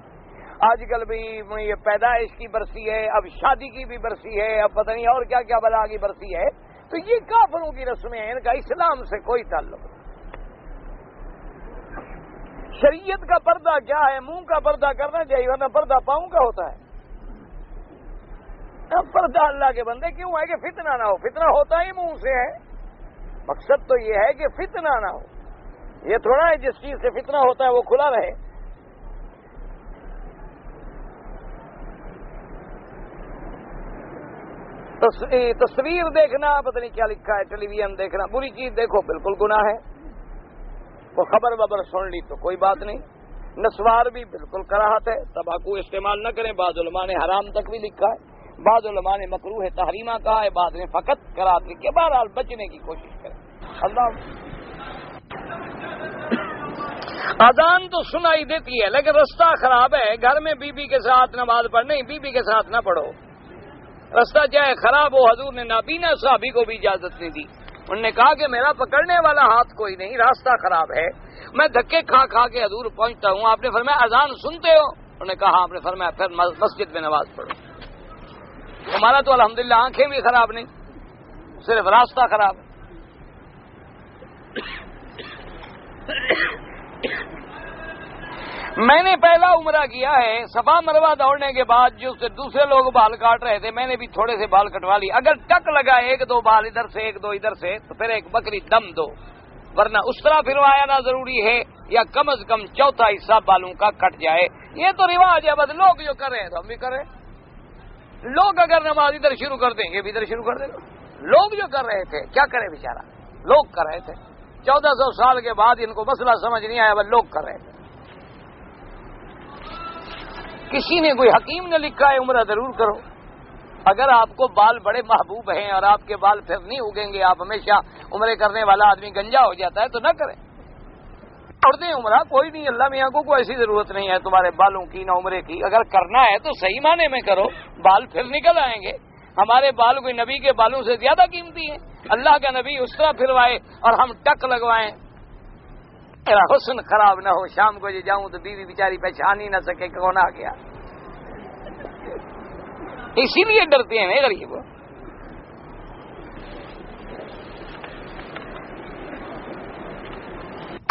آج کل بھی یہ پیدائش کی برسی ہے، اب شادی کی بھی برسی ہے، اب پتہ نہیں اور کیا کیا بلا کی برسی ہے، تو یہ کافروں کی رسمیں ہیں، ان کا اسلام سے کوئی تعلق نہیں۔ شریعت کا پردہ کیا ہے؟ منہ کا پردہ کرنا چاہیے، ورنہ پردہ پاؤں کا ہوتا ہے۔ اب پردہ اللہ کے بندے کیوں ہے کہ فتنہ نہ ہو، فتنہ ہوتا ہی منہ سے ہے، مقصد تو یہ ہے کہ فتنہ نہ ہو، یہ تھوڑا ہے جس چیز سے فتنہ ہوتا ہے وہ کھلا رہے۔ تصویر دیکھنا، پتہ نہیں کیا لکھا ہے، ٹیلی ویژن دیکھنا، بری چیز دیکھو بالکل گناہ ہے، وہ خبر ببر سن لی تو کوئی بات نہیں۔ نسوار بھی بالکل کراہت ہے، تمباکو استعمال نہ کریں، بعض علماء نے حرام تک بھی لکھا ہے، بعض علماء نے مکروہ تحریمہ کہا ہے، بعض نے فقط کراہت لکھی ہے۔ بہرحال بچنے کی کوشش کریں۔ اللہ اذان تو سنائی دیتی ہے لیکن رستہ خراب ہے، گھر میں بی بی کے ساتھ نماز پڑھ، نہیں، بی بی کے ساتھ نہ پڑھو، رستہ چاہے خراب ہو۔ حضور نے نابینا صحابی کو بھی اجازت نہیں دی، انہوں نے کہا کہ میرا پکڑنے والا ہاتھ کوئی نہیں، راستہ خراب ہے، میں دھکے کھا کھا کے حضور پہنچتا ہوں۔ آپ نے فرمایا اذان سنتے ہو؟ انہوں نے کہا، آپ نے فرمایا پھر مسجد میں نماز پڑھو۔ ہمارا تو الحمدللہ آنکھیں بھی خراب نہیں، صرف راستہ خراب ہے۔ میں نے پہلا عمرہ کیا ہے، صفا مروہ دوڑنے کے بعد جو دوسرے لوگ بال کاٹ رہے تھے، میں نے بھی تھوڑے سے بال کٹوا لی۔ اگر ٹک لگا ایک دو بال ادھر سے ایک دو ادھر سے تو پھر ایک بکری دم دو، ورنہ اس طرح پھروانا ضروری ہے، یا کم از کم چوتھا حصہ بالوں کا کٹ جائے۔ یہ تو رواج ہے، بس لوگ جو کر رہے ہیں تو ہم بھی کر رہے ہیں۔ لوگ اگر نماز ادھر شروع کر دیں یہ بھی ادھر شروع کر دیں۔ لوگ جو کر رہے تھے کیا کرے بیچارہ، لوگ کر رہے تھے، 1400 سال کے بعد ان کو مسئلہ سمجھ نہیں آیا، بس لوگ کر رہے تھے۔ کسی نے کوئی حکیم نے لکھا ہے عمرہ ضرور کرو۔ اگر آپ کو بال بڑے محبوب ہیں اور آپ کے بال پھر نہیں اگیں گے، آپ ہمیشہ عمرے کرنے والا آدمی گنجا ہو جاتا ہے، تو نہ کریں، چھوڑ دیں عمرہ، کوئی نہیں، اللہ میاں کو کوئی ایسی ضرورت نہیں ہے تمہارے بالوں کی نہ عمرے کی۔ اگر کرنا ہے تو صحیح معنی میں کرو، بال پھر نکل آئیں گے۔ ہمارے بال کوئی نبی کے بالوں سے زیادہ قیمتی ہیں؟ اللہ کا نبی اس طرح پھروائے اور ہم ٹک لگوائیں، میرا حسن خراب نہ ہو، شام کو جو جاؤں تو بیوی بیچاری پہچان ہی نہ سکے کون آ گیا۔ اسی لیے ڈرتے ہیں غریب۔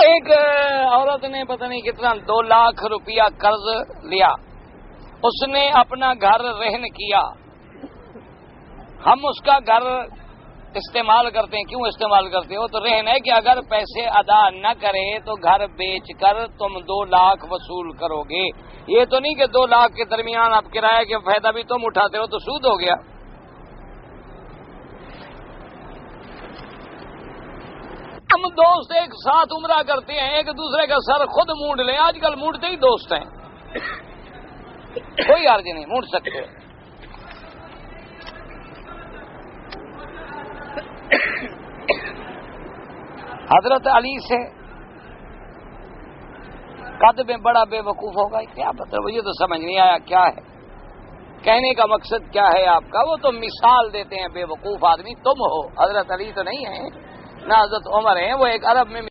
ایک عورت نے پتہ نہیں کتنا 2 لاکھ روپیہ قرض لیا، اس نے اپنا گھر رہن کیا۔ ہم اس کا گھر استعمال کرتے ہیں، کیوں استعمال کرتے ہو؟ تو رہن ہے کہ اگر پیسے ادا نہ کرے تو گھر بیچ کر تم 2 لاکھ وصول کرو گے۔ یہ تو نہیں کہ 2 لاکھ کے درمیان آپ کرایہ کے فائدہ بھی تم اٹھاتے ہو تو سود ہو گیا۔ ہم دوست ایک ساتھ عمرہ کرتے ہیں، ایک دوسرے کا سر خود مونڈ لیں، آج کل مونڈتے ہی دوست ہیں، کوئی حرج نہیں، مونڈ سکتے. حضرت علی سے قد میں بڑا بے وقوف ہوگا، کیا مطلب؟ یہ تو سمجھ نہیں آیا کیا ہے کہنے کا مقصد، کیا ہے آپ کا؟ وہ تو مثال دیتے ہیں بے وقوف آدمی تم ہو، حضرت علی تو نہیں ہے، نہ حضرت عمر ہیں، وہ ایک عرب میں